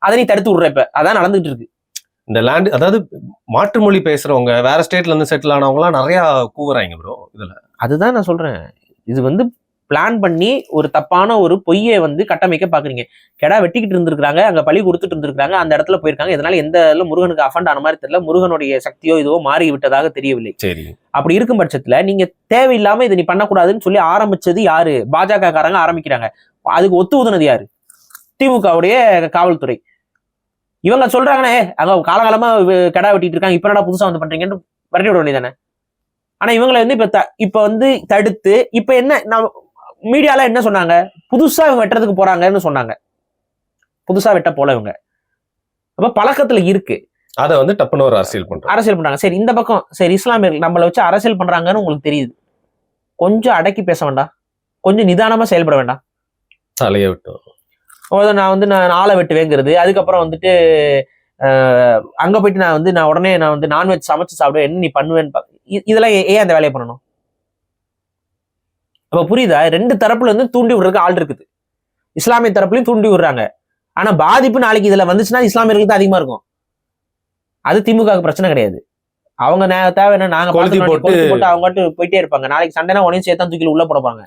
அதை நீ தடுத்து விடுற. இப்ப அதான் நடந்துட்டு இருக்கு. இந்த லேண்ட், அதாவது மாற்று மொழி பேசுறவங்க, வேற ஸ்டேட்ல இருந்து செட்டில் ஆனவங்க எல்லாம் நிறைய கூவுறாங்க ப்ரோ இதுல. அதுதான் நான் சொல்றேன், இது வந்து பிளான் பண்ணி ஒரு தப்பான ஒரு பொய்யை வந்து கட்டமைக்க பாக்குறீங்க. கெடா வெட்டிக்கிட்டு இருந்திருக்காங்க, அங்க பலி கொடுத்துட்டு இருந்திருக்காங்க, அந்த இடத்துல போயிருக்காங்க. இதனால எந்த முருகனுக்கு அஃபண்ட் ஆன மாதிரி தெரியல, முருகனுடைய சக்தியோ இதுவோ மாறி விட்டதாக தெரியவில்லை. சரி, அப்படி இருக்கும் பட்சத்துல நீங்க தேவையில்லாம இதை நீ பண்ணக்கூடாதுன்னு சொல்லி ஆரம்பிச்சது யாரு? பாஜக காரங்க ஆரம்பிக்கிறாங்க. அதுக்கு ஒத்து ஊதுனது யாரு? திமுகவுடைய காவல்துறை. இவங்க சொல்றாங்கன்னே அங்க காலகாலமா கெடா வெட்டிட்டு இருக்காங்க, இப்ப என்னடா புதுசா வந்து பண்றீங்கன்னு விரட்டி விட வேண்டியதானே. ஆனா இவங்களை வந்து இப்ப வந்து தடுத்து இப்ப என்ன மீடியால என்ன சொன்னாங்க? புதுசா இவங்க வெட்டுறதுக்கு போறாங்கன்னு சொன்னாங்க. புதுசா வெட்ட போல இவங்க அப்ப பழக்கத்துல இருக்கு. அதை வந்து டப்புன்னு ஒரு அரசியல் பண்றாங்க. சரி, இந்த பக்கம் சரி இஸ்லாமியர்கள் நம்மளை வச்சு அரசியல் பண்றாங்கன்னு உங்களுக்கு தெரியுது, கொஞ்சம் அடக்கி பேச வேண்டாம், கொஞ்சம் நிதானமா செயல்பட வேண்டாம். தலையை விட்டு நான் வந்து நான் ஆளை வெட்டுவேங்கிறது, அதுக்கப்புறம் வந்துட்டு அங்க போயிட்டு நான் உடனே நான்வெஜ் சமைச்சு சாப்பிடுவேன், என்ன நீ பண்ணுவேன்னு இதெல்லாம் ஏன் அந்த வேலையை பண்ணணும்? அப்ப புரியுதா? ரெண்டு தரப்புல இருந்து தூண்டி விடுறதுக்கு ஆள் இருக்குது. இஸ்லாமிய தரப்புலையும் தூண்டி விடுறாங்க. ஆனா பாதிப்பு நாளைக்கு இதுல வந்துச்சுன்னா இஸ்லாமியர்களுக்கு தான் அதிகமா இருக்கும். அது திமுக பிரச்சனை கிடையாது. அவங்க தேவை என்ன, நாங்க போட்டு அவங்க போயிட்டே இருப்பாங்க. நாளைக்கு சண்டைனா உடனே சேர்த்தான் தூக்கி உள்ள போடப்பாங்க.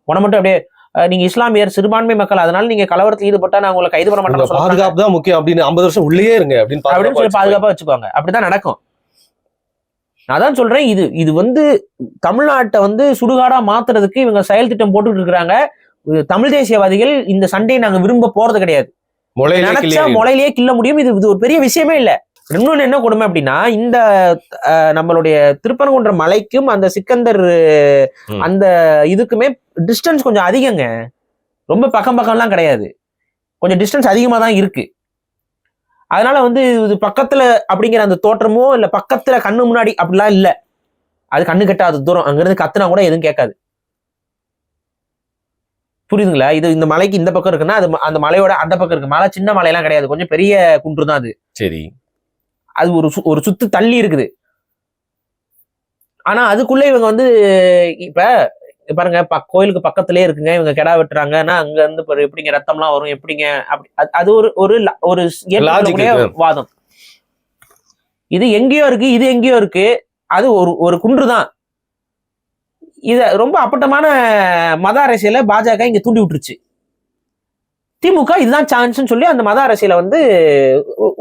உன மட்டும் அப்படியே நீங்க இஸ்லாமியர் சிறுபான்மை மக்கள், அதனால நீங்க கலவரத்தில் ஈடுபட்டா நான் உங்களை கைது பண்ண மாட்டேன், பாதுகாப்பு தான் முக்கியம் அப்படின்னு 50 வருஷம் உள்ளே இருங்க அப்படின்னு சொல்லி பாதுகாப்பா வச்சுக்கோங்க. அப்படிதான் நடக்கும். அதான் சொல்றேன், இது வந்து தமிழ்நாட்டை வந்து சுடுகாடா மாத்துறதுக்கு இவங்க செயல் திட்டம் போட்டுட்டு இருக்கிறாங்க. தமிழ் தேசியவாதிகள் இந்த சண்டையை நாங்க விரும்ப போறது கிடையாது. நினைச்சா முளையிலேயே கிள்ள முடியும். இது ஒரு பெரிய விஷயமே இல்ல. இன்னொன்னு என்ன கொடுமை அப்படின்னா, இந்த நம்மளுடைய திருப்பரங்குன்ற மலைக்கும் அந்த சிக்கந்தர் அந்த இதுக்குமே டிஸ்டன்ஸ் கொஞ்சம் அதிகங்க. ரொம்ப பக்கம்லாம் கிடையாது, கொஞ்சம் டிஸ்டன்ஸ் அதிகமா தான் இருக்கு. அதனால வந்து இது பக்கத்துல அப்படிங்கிற அந்த தோற்றமோ இல்ல பக்கத்துல கண்ணு முன்னாடி அப்படிலாம் இல்ல. அது கண்ணு கெட்டாத தூரம், அங்கிருந்து கத்துனா கூட எதுவும் கேட்காது. புரியுதுங்களா? இது இந்த மலைக்கு இந்த பக்கம் இருக்குன்னா அது அந்த மலையோட அந்த பக்கம் இருக்கு. மலை சின்ன மலையெல்லாம் கிடையாது, கொஞ்சம் பெரிய குன்று தான் அது. சரி, அது ஒரு சுத்து தள்ளி இருக்குது. ஆனா அதுக்குள்ள இவங்க வந்து இப்ப பாருங்க, கோயிலுக்கு பக்கத்திலே இருக்குங்க, இவங்க கெடா வெட்டுறாங்கன்னா அங்க இருந்து எப்படிங்க ரத்தம்லாம் வரும், எப்படிங்க அப்படி? அது ஒரு வாதம். இது எங்கேயோ இருக்கு, இது எங்கேயோ இருக்கு, அது ஒரு குன்று தான். இத ரொம்ப அப்பட்டமான மத அரசியலை பாஜக இங்க தூண்டி விட்டுருச்சு. திமுக இதுதான் சான்ஸ்ன்னு சொல்லி அந்த மத அரசியலை வந்து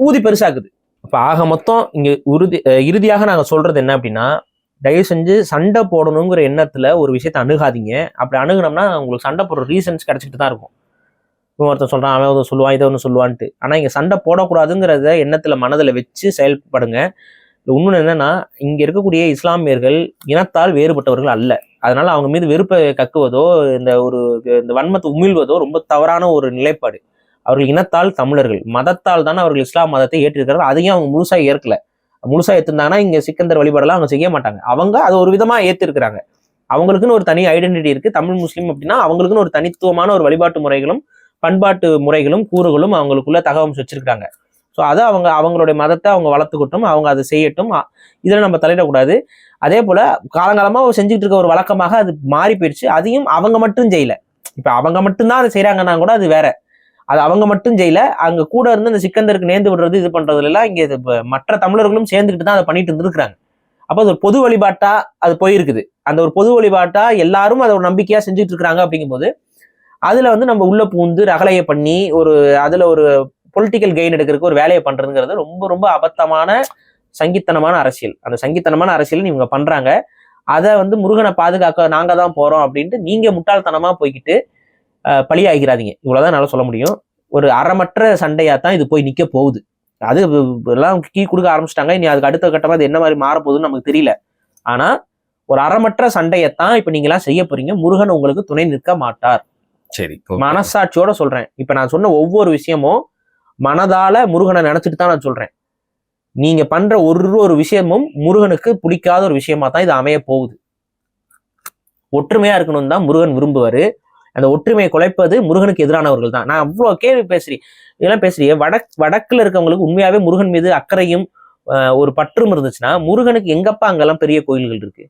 ஊதி பெருசாக்குது. இப்ப ஆக மொத்தம் இங்க இறுதியாக நாங்க சொல்றது என்ன அப்படின்னா, தயவு செஞ்சு சண்டை போடணுங்கிற எண்ணத்துல ஒரு விஷயத்த அணுகாதீங்க. அப்படி அணுகுனோம்னா உங்களுக்கு சண்டை போடுற ரீசன்ஸ் கிடைச்சிட்டு தான் இருக்கும். ஒருத்தன் சொல்றான், அவன் ஒன்று சொல்லுவான், இதை ஒன்று சொல்லுவான்ட்டு. ஆனா இங்க சண்டை போடக்கூடாதுங்கிறத எண்ணத்துல மனதில் வச்சு செயல்படுங்க. இன்னொன்று என்னன்னா, இங்க இருக்கக்கூடிய இஸ்லாமியர்கள் இனத்தால் வேறுபட்டவர்கள் அல்ல. அதனால அவங்க மீது வெறுப்பை கக்குவதோ இந்த வன்மத்தை உமிழ்வதோ ரொம்ப தவறான ஒரு நிலைப்பாடு. அவர்கள் இனத்தால் தமிழர்கள், மதத்தால் தானே அவர்கள் இஸ்லாம் மதத்தை ஏற்றிருக்கிறார்கள். அதையும் அவங்க முழுசா ஏற்கல. முழுசா ஏற்றிருந்தாங்கன்னா இங்க சிக்கந்தர் வழிபாடெல்லாம் அவங்க செய்ய மாட்டாங்க. அவங்க அதை ஒரு விதமா ஏற்றிருக்கிறாங்க. அவங்களுக்குன்னு ஒரு தனி ஐடென்டிட்டி இருக்கு. தமிழ் முஸ்லீம் அப்படின்னா அவங்களுக்குன்னு ஒரு தனித்துவமான ஒரு வழிபாட்டு முறைகளும் பண்பாட்டு முறைகளும் கூறுகளும் அவங்களுக்குள்ள தகவல் வச்சிருக்காங்க. ஸோ அதை அவங்களுடைய மதத்தை அவங்க வளர்த்துக்கிட்டும், அவங்க அதை செய்யட்டும். இதில் நம்ம தலையிடக்கூடாது. அதே போல காலங்காலமாக செஞ்சுக்கிட்டு இருக்க ஒரு வழக்கமாக அது மாறி போயிடுச்சு. அதையும் அவங்க மட்டும் செய்யல. இப்போ அவங்க மட்டும்தான் அதை செய்யறாங்கன்னா கூட அது வேற. அது அவங்க மட்டும் செய்யல, அங்க கூட இருந்து அந்த சிக்கந்தருக்கு நேர்ந்து விடுறது இது பண்றதுல எல்லாம் இங்க மற்ற தமிழர்களும் சேர்ந்துக்கிட்டு தான் அதை பண்ணிட்டு இருந்திருக்கிறாங்க. அப்போ அது ஒரு பொது வழிபாட்டா அது போயிருக்குது. அந்த ஒரு பொது வழிபாட்டா எல்லாரும் அதை ஒரு நம்பிக்கையா செஞ்சுட்டு இருக்கிறாங்க. அப்படிங்கும்போது அதுல வந்து நம்ம உள்ள பூந்து ரகலையை பண்ணி அதுல ஒரு பொலிட்டிக்கல் கெயின் எடுக்கிறதுக்கு ஒரு வேலையை பண்றதுங்கிறது ரொம்ப ரொம்ப அபத்தமான சங்கித்தனமான அரசியல். அந்த சங்கித்தனமான அரசியல் இவங்க பண்றாங்க. அதை வந்து முருகனை பாதுகாக்க நாங்க தான் போறோம் அப்படின்ட்டு நீங்க முட்டாள்தனமா போய்கிட்டு பழியாகிறாதீங்க. இவ்வளவுதான் என்னால சொல்ல முடியும். ஒரு அறமற்ற சண்டையா தான் இது போய் நிக்க போகுது. அது எல்லாம் கீ கொடுக்க ஆரம்பிச்சிட்டாங்க. இனி அதுக்கு அடுத்த கட்டமா அது என்ன மாதிரி மாறப்போகுதுன்னு நமக்கு தெரியல. ஆனா ஒரு அறமற்ற சண்டையத்தான் இப்ப நீங்க எல்லாம் செய்ய போறீங்க. முருகன் உங்களுக்கு துணை நிற்க மாட்டார். சரி, மனசாட்சியோட சொல்றேன். இப்ப நான் சொன்ன ஒவ்வொரு விஷயமும் மனதால முருகனை நினைச்சிட்டு தான் நான் சொல்றேன். நீங்க பண்ற ஒரு விஷயமும் முருகனுக்கு பிடிக்காத ஒரு விஷயமா தான் இது அமைய போகுது. ஒற்றுமையா இருக்கணும் தான் முருகன் விரும்புவாரு. அந்த ஒற்றுமையை குலைப்பது முருகனுக்கு எதிரானவர்கள் தான். நான் அவ்வளோ கேள்வி இதெல்லாம் பேசுறீங்க. வடக்குல இருக்கவங்களுக்கு உண்மையாவே முருகன் மீது அக்கறையும் ஒரு பற்றும் இருந்துச்சுன்னா, முருகனுக்கு எங்கப்பா அங்கெல்லாம் பெரிய கோயில்கள் இருக்கு?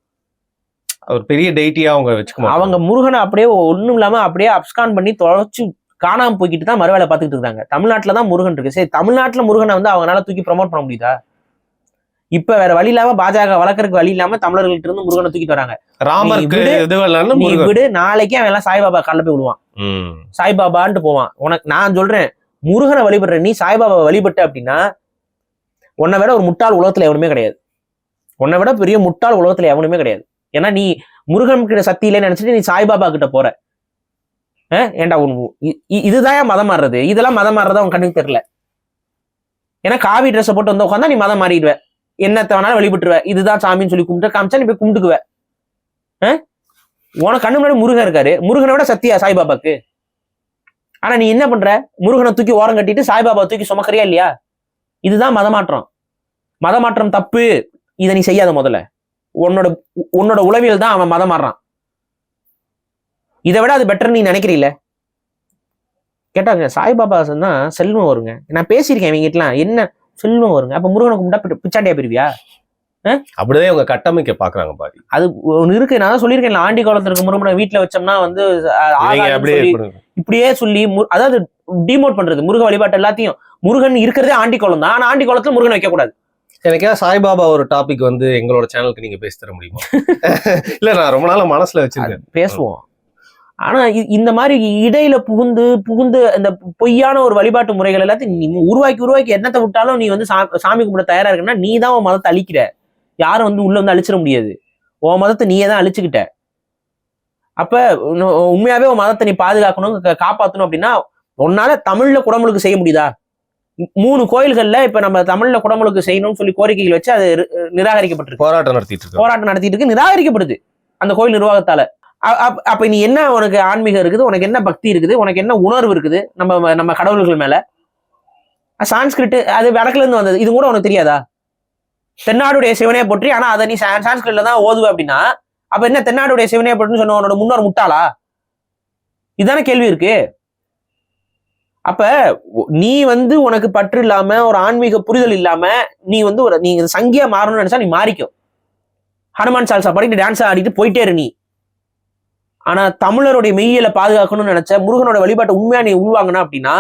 ஒரு பெரிய டெய்ட்டியா அவங்க வச்சுக்க அவங்க முருகனை அப்படியே ஒண்ணும் இல்லாம அப்படியே அப்ஸ்கான் பண்ணி தொலைச்சு காணாம போய்கிட்டு தான் மறுவேலை பார்த்துக்கிட்டு இருக்காங்க. தமிழ்நாட்டுல தான் முருகன் இருக்கு. சரி, தமிழ்நாட்டுல முருகனை வந்து அவங்களால தூக்கி ப்ரமோட் பண்ண முடியுதா? இப்ப வேற வழி இல்லாம பாஜக வளர்க்கறதுக்கு வழி இல்லாம தமிழர்கள்ட்ட இருந்து முருகனை தூக்கிட்டு வராங்க. நீ விடு, நாளைக்கே அவன் எல்லாம் சாய்பாபா காலில் போய் விடுவான். சாய்பாபான்ட்டு போவான். உனக்கு நான் சொல்றேன், முருகனை வழிபடுற நீ சாய்பாபா வழிபட்ட அப்படின்னா உன்னை விட ஒரு முட்டாள் உலகத்துல எவனுமே கிடையாது. உன்னை விட பெரிய முட்டாள் உலகத்துல எவனுமே கிடையாது. ஏன்னா நீ முருகன் கிட்ட சக்தி இல்லைன்னு நினைச்சிட்டு நீ சாய்பாபா கிட்ட போற. ஏண்டா இதுதான் மதம் மாறுறது. இதெல்லாம் மதம் மாறுறதா உன் கண்ணுக்கு தெரியல. ஏன்னா காவி ட்ரெஸ்ஸை போட்டு வந்து உட்காந்தா நீ மதம் மாறிடுவ, என்னத்த வேணாலும் வழிபட்டுருவ. இதுதான் சாமின்னு சொல்லி கும்பிட்டு காமிச்சா நீ போய் கும்பிட்டுக்குவ. உனக்கு கண்ணு முன்னாடி முருகன் இருக்காரு. முருகனை விட சக்தியா சாய்பாபாக்கு? ஆனா நீ என்ன பண்ற? முருகனை தூக்கி ஓரம் கட்டிட்டு சாய்பாபா தூக்கி சுமக்கறியா இல்லையா? இதுதான் மதமாற்றம். மதமாற்றம் தப்பு. இதை நீ செய்யாத. முதல்ல உன்னோட உளவியல் தான் அவன் மதம் மாறுறான். இதை விட அது பெட்டர் நீ நினைக்கிறீல்ல? கேட்டாங்க சாய்பாபா தான் செல்வம் வருங்க. நான் பேசியிருக்கேன் இவங்க கிட்டலாம், என்ன செல்வம் வருங்க. அப்ப முருகனை கும்பிட்டா பிச்சாண்டியா பெறுவியா? அப்படிதான் இவங்க கட்டமைக்க பாக்குறாங்க பாதி. அது ஒண்ணு இருக்கு. நான் தான் சொல்லியிருக்கேன், ஆண்டி காலத்துல இருக்க முருகனை வீட்டுல வச்சோம்னா வந்து இப்படியே சொல்லி அதாவது டிமோட் பண்றது முருக வழிபாட்டு எல்லாத்தையும். முருகன் இருக்கிறதே ஆண்டி கோலம் தான். ஆனா ஆண்டி கோலத்துல முருகன் வைக்க கூடாது. எனக்கே சாய்பாபா ஒரு டாபிக் வந்து எங்களோட சேனலுக்கு நீங்க பேசி தர முடியுமா? இல்ல, நான் ரொம்ப நாளா மனசுல வச்சிருக்கேன், பேசுவோம். ஆனா இந்த மாதிரி இடையில புகுந்து இந்த பொய்யான ஒரு வழிபாட்டு முறைகள் எல்லாத்தையும் நீ உருவாக்கி என்னத்தை விட்டாலும் நீ வந்து சாமி கும்பிட தயாரா இருக்குன்னா நீ தான் உன் மதத்தை அழிக்கிற. யாரும் வந்து உள்ள வந்து அழிச்சிட முடியாது. உன் மதத்தை நீயே தான் அழிச்சுக்கிட்ட. அப்ப உண்மையாவே உன் மதத்தை நீ பாதுகாக்கணும், காப்பாற்றணும் அப்படின்னா உன்னால தமிழ்ல குடமுழுக்கு செய்ய முடியுதா? 3 கோயில்கள்ல இப்ப நம்ம தமிழ்ல குடமுழுக்கு செய்யணும்னு சொல்லி கோரிக்கைகள் வச்சு அது நிராகரிக்கப்பட்டிருக்கு. போராட்டம் நடத்திட்டு இருக்கு, நிராகரிக்கப்படுது அந்த கோயில் நிர்வாகத்தால. அப்ப நீ என்ன, உனக்கு ஆன்மீகம் இருக்குது, உனக்கு என்ன பக்தி இருக்குது, உனக்கு என்ன உணர்வு இருக்குது நம்ம கடவுள்கள் மேல? சான்ஸ்கிரிட் அது வடக்குல இருந்து வந்தது, இது கூட உனக்கு தெரியாதா? தென்னாடுடைய சிவனையை போற்றி, ஆனா அதை நீ சான்ஸ்கிரிட்ல தான் ஓதுவ அப்படின்னா அப்ப என்ன தென்னாடுடைய சிவனையை போட்டுன்னு சொன்ன உன்னோட முன்னோர் முட்டாளா? இதுதானே கேள்வி இருக்கு. அப்ப நீ வந்து உனக்கு பற்று இல்லாம ஒரு ஆன்மீக புரிதல் இல்லாம நீ வந்து நீ சங்கியா மாறணும்னு நினைச்சா நீ மாறிக்கும். ஹனுமான் சால்சா பாடிட்டு டான்ஸ் ஆடிட்டு போயிட்டே இரு நீ. ஆனா தமிழருடைய மெய்யியலை பாதுகாக்கணும்னு நினைச்ச முருகனோட வழிபாட்டை உண்மையா நீ உள்வாங்கினா அப்படின்னா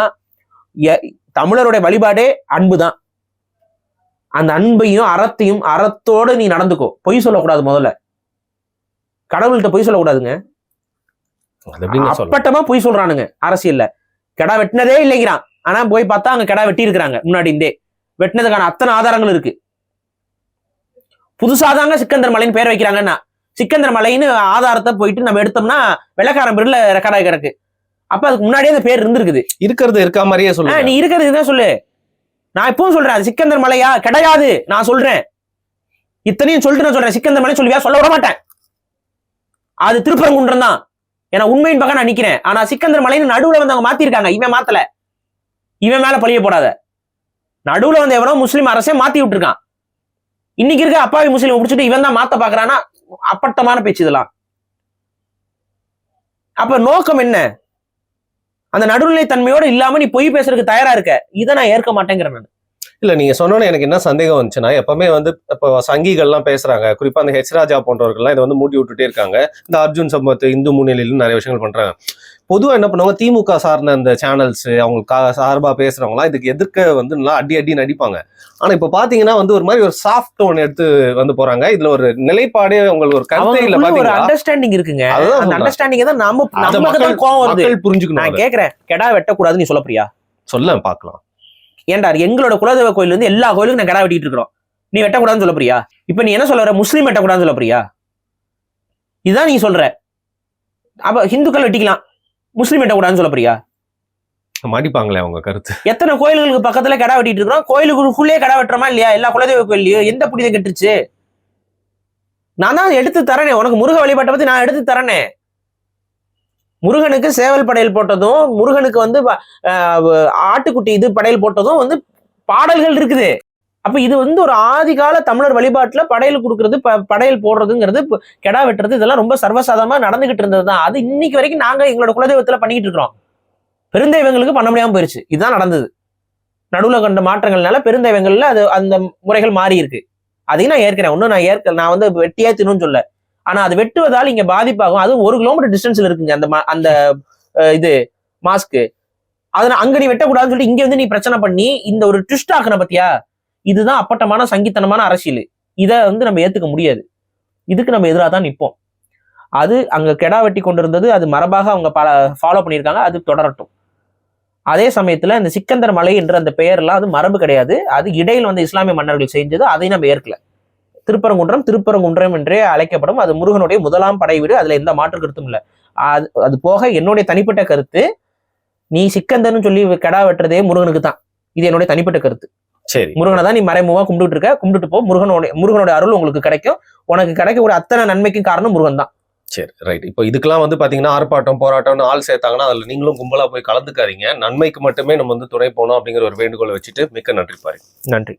தமிழருடைய வழிபாடே அன்புதான். அந்த அன்பையும் அறத்தோட நீ நடந்துக்கோ. பொய் சொல்லக்கூடாது. முதல்ல கடவுள்கிட்ட பொய் சொல்லக்கூடாதுங்க. அப்பட்டமா பொய் சொல்றானுங்க அரசியல்ல. கெடா வெட்டினதே இல்லைங்கிறான், ஆனா போய் பார்த்தா அங்க கெடா வெட்டி இருக்கிறாங்க. முன்னாடி இருந்தே வெட்டினதுக்கான அத்தனை ஆதாரங்கள் இருக்கு. புதுசாதாங்க சிக்கந்தர் மலைன்னு பேர் வைக்கிறாங்கன்னா சிக்கந்தர் மலைன்னு ஆதாரத்தை போயிட்டு நம்ம எடுத்தோம்னா வெள்ளக்காரன் பேர்ல ரெக்கார்ட் ஆகி கிடக்கு. அப்ப அதுக்கு முன்னாடியே அந்த பேர் இருந்திருக்குது. இருக்கா மாதிரியே சொல்லு. நீ இருக்கிறது இதுதான் சொல்லு. நான் இப்பவும் சொல்றேன், அது சிக்கந்தர் மலையா கிடையாது. நான் சொல்றேன், இத்தனையும் சொல்லிட்டு நான் சொல்றேன். சிக்கந்தர் மலை சொல்லுவியா? சொல்ல விட மாட்டேன். அது திருப்பரங்குன்றம் தான். ஏன்னா உண்மையின் பக்கம் நான் நிக்கிறேன். ஆனா சிக்கந்தர் மலைன்னு நடுவுல வந்து அவங்க மாத்திருக்காங்க. இவன் மாத்தல. இவன் மேல பழிய போடாத. நடுவுல வந்து எவனோ முஸ்லீம் அரசே மாத்தி விட்டுருக்கான். இன்னைக்கு இருக்க அப்பாவி முஸ்லீம் பிடிச்சிட்டு இவன் தான் மாத்த பாக்குறான்னா அப்பட்டமான பேச்சு இதெல்லாம். அப்ப நோக்கம் என்ன? அந்த நடுநிலை தன்மையோட இல்லாம நீ பொய் பேசுறதுக்கு தயாரா இருக்க. இதை நான் ஏற்க மாட்டேங்கிறேன் நான். இல்ல, நீங்க சொன்னோன்னு எனக்கு என்ன சந்தேகம் வந்துச்சுன்னா, எப்பவுமே வந்து இப்போ சங்கிகள்லாம் பேசுறாங்க, குறிப்பா அந்த ஹெச் ராஜா போன்றவர்கள்லாம் இதை வந்து மூட்டி விட்டுட்டே இருக்காங்க. இந்த அர்ஜுன் சம்பத், இந்து முன்னிலையிலும் நிறைய விஷயங்கள் பண்றாங்க. பொதுவா என்ன பண்ணுவாங்க, திமுக சார்ந்த அந்த சேனல்ஸ் அவங்களுக்கு சார்பா பேசுறவங்களாம் இதுக்கு எதிர்க்க வந்து நல்லா அடி நடிப்பாங்க. ஆனா இப்ப பாத்தீங்கன்னா வந்து ஒரு மாதிரி ஒரு சாஃப்ட் டோன் எடுத்து வந்து போறாங்க. இதுல ஒரு நிலைப்பாடே உங்களுக்கு ஒரு கருத்தை இல்ல, ஒரு அண்டர்ஸ்டாண்டிங் இருக்குங்க. அந்த அண்டர்ஸ்டாண்டிங் தான் நமக்கு கோவம் வருது. புரிஞ்சுக்கணும். நான் கேக்குறேன், கெடா வெட்டக்கூடாதுன்னு நீ சொல்ல போறியா? சொல்ல பார்க்கலாம். ஏன்டா எங்களோட குலதெய்வ கோயில் வந்து எல்லா கோயிலுக்கும் நான் கெடா வெட்டிட்டு இருக்கிறோம், நீ வெட்டக்கூடாதுன்னு சொல்ல போறியா? இப்ப நீ என்ன சொல்ல வர, முஸ்லீம் வெட்டக்கூடாதுன்னு சொல்ல போறியா? இதுதான் நீ சொல்ற. அப்ப ஹிந்துக்கள் வெட்டிக்கலாம், முஸ்லீம் வெட்டக்கூடாதுன்னு சொல்ல போறியா? மாட்டிப்பாங்களே அவங்க கருத்து. எத்தனை கோயில்களுக்கு பக்கத்துல கடா வெட்டிட்டு இருக்கிறோம், கோயிலுக்குள்ளே கடா வெட்டுறமா இல்லையா? எல்லா குலதெய்வ கோயிலையும் எந்த புனிதம் கெட்டுருச்சு? நான் தான் எடுத்து தரனே உனக்கு. முருக வழிபாட்டை பத்தி நான் எடுத்து தரனே. முருகனுக்கு சேவல் படையல் போட்டதும், முருகனுக்கு வந்து ஆட்டுக்குட்டி இது படையல் போட்டதும் வந்து பாடல்கள் இருக்குது. அப்ப இது வந்து ஒரு ஆதிகால தமிழர் வழிபாட்டுல படையல் கொடுக்கறது, படையல் போடுறதுங்கிறது, கெடா வெட்டுறது, இதெல்லாம் ரொம்ப சர்வசாதாரணமா நடந்துகிட்டு இருந்ததுதான். அது இன்னைக்கு வரைக்கும் நாங்க எங்களோட குலதெய்வத்துல பண்ணிக்கிட்டு இருக்கிறோம். பெருந்தெய்வங்களுக்கு பண்ண முடியாம போயிருச்சு. இதுதான் நடந்தது. நடுவுல கண்ட மாற்றங்கள்னால பெருந்தெய்வங்கள்ல அது அந்த முறைகள் மாறி இருக்கு. அதையும் நான் ஏற்கிறேன். ஒன்னும் நான் வந்து வெட்டியா தின்னு சொல்ல. ஆனா அது வெட்டுவதால் இங்க பாதிப்பாகும். அது 1 கிலோமீட்டர் டிஸ்டன்ஸ்ல இருக்குங்க அந்த இது மாஸ்க்கு. அதனால அங்க நீ வெட்டக்கூடாதுன்னு சொல்லிட்டு இங்க வந்து நீ பிரச்சனை பண்ணி இந்த ஒரு ட்விஸ்ட் ஆக்குன பத்தியா, இதுதான் அப்பட்டமான சங்கித்தனமான அரசியல். இதை வந்து நம்ம ஏத்துக்க முடியாது. இதுக்கு நம்ம எதிராக தான் நிற்போம். அது அங்க கெடா வெட்டி கொண்டிருந்தது, அது மரபாக அவங்க ஃபாலோ பண்ணியிருக்காங்க, அது தொடரட்டும். அதே சமயத்துல இந்த சிக்கந்தர் மலை என்ற அந்த பெயர்லாம் அது மரபு கிடையாது. அது இடையில் வந்து இஸ்லாமிய மன்னர்கள் செஞ்சது, அதை நம்ம ஏற்கல. திருப்பரங்குன்றம் என்றே அழைக்கப்படும். அது முருகனுடைய முதலாம் படை வீடு. அதுல எந்த மாற்று கருத்தும் இல்லை. அது போக என்னுடைய தனிப்பட்ட கருத்து, நீ சிக்கந்தர்னு சொல்லி கெடா வெட்டுறதே முருகனுக்கு தான். இது என்னுடைய தனிப்பட்ட கருத்து. சரி, முருகனை தான் நீ மறைமுகமா கும்பிட்டு போ. முருகனோட அருள் உங்களுக்கு கிடைக்கும். உனக்கு கிடைக்கக்கூடிய அத்தனை நன்மைக்கும் காரணம் முருகன் தான். சரி, ரைட். இப்போ இதுக்கெல்லாம் வந்து பாத்தீங்கன்னா ஆர்ப்பாட்டம் போராட்டம்னு ஆள் சேர்த்தாங்கன்னா அதுல நீங்களும் கும்பலா போய் கலந்துக்காதீங்க. நன்மைக்கு மட்டுமே நம்ம வந்து துணை போகணும் அப்படிங்கிற ஒரு வேண்டுகோளை வச்சுட்டு மிக்க நன்றி பாரு. நன்றி.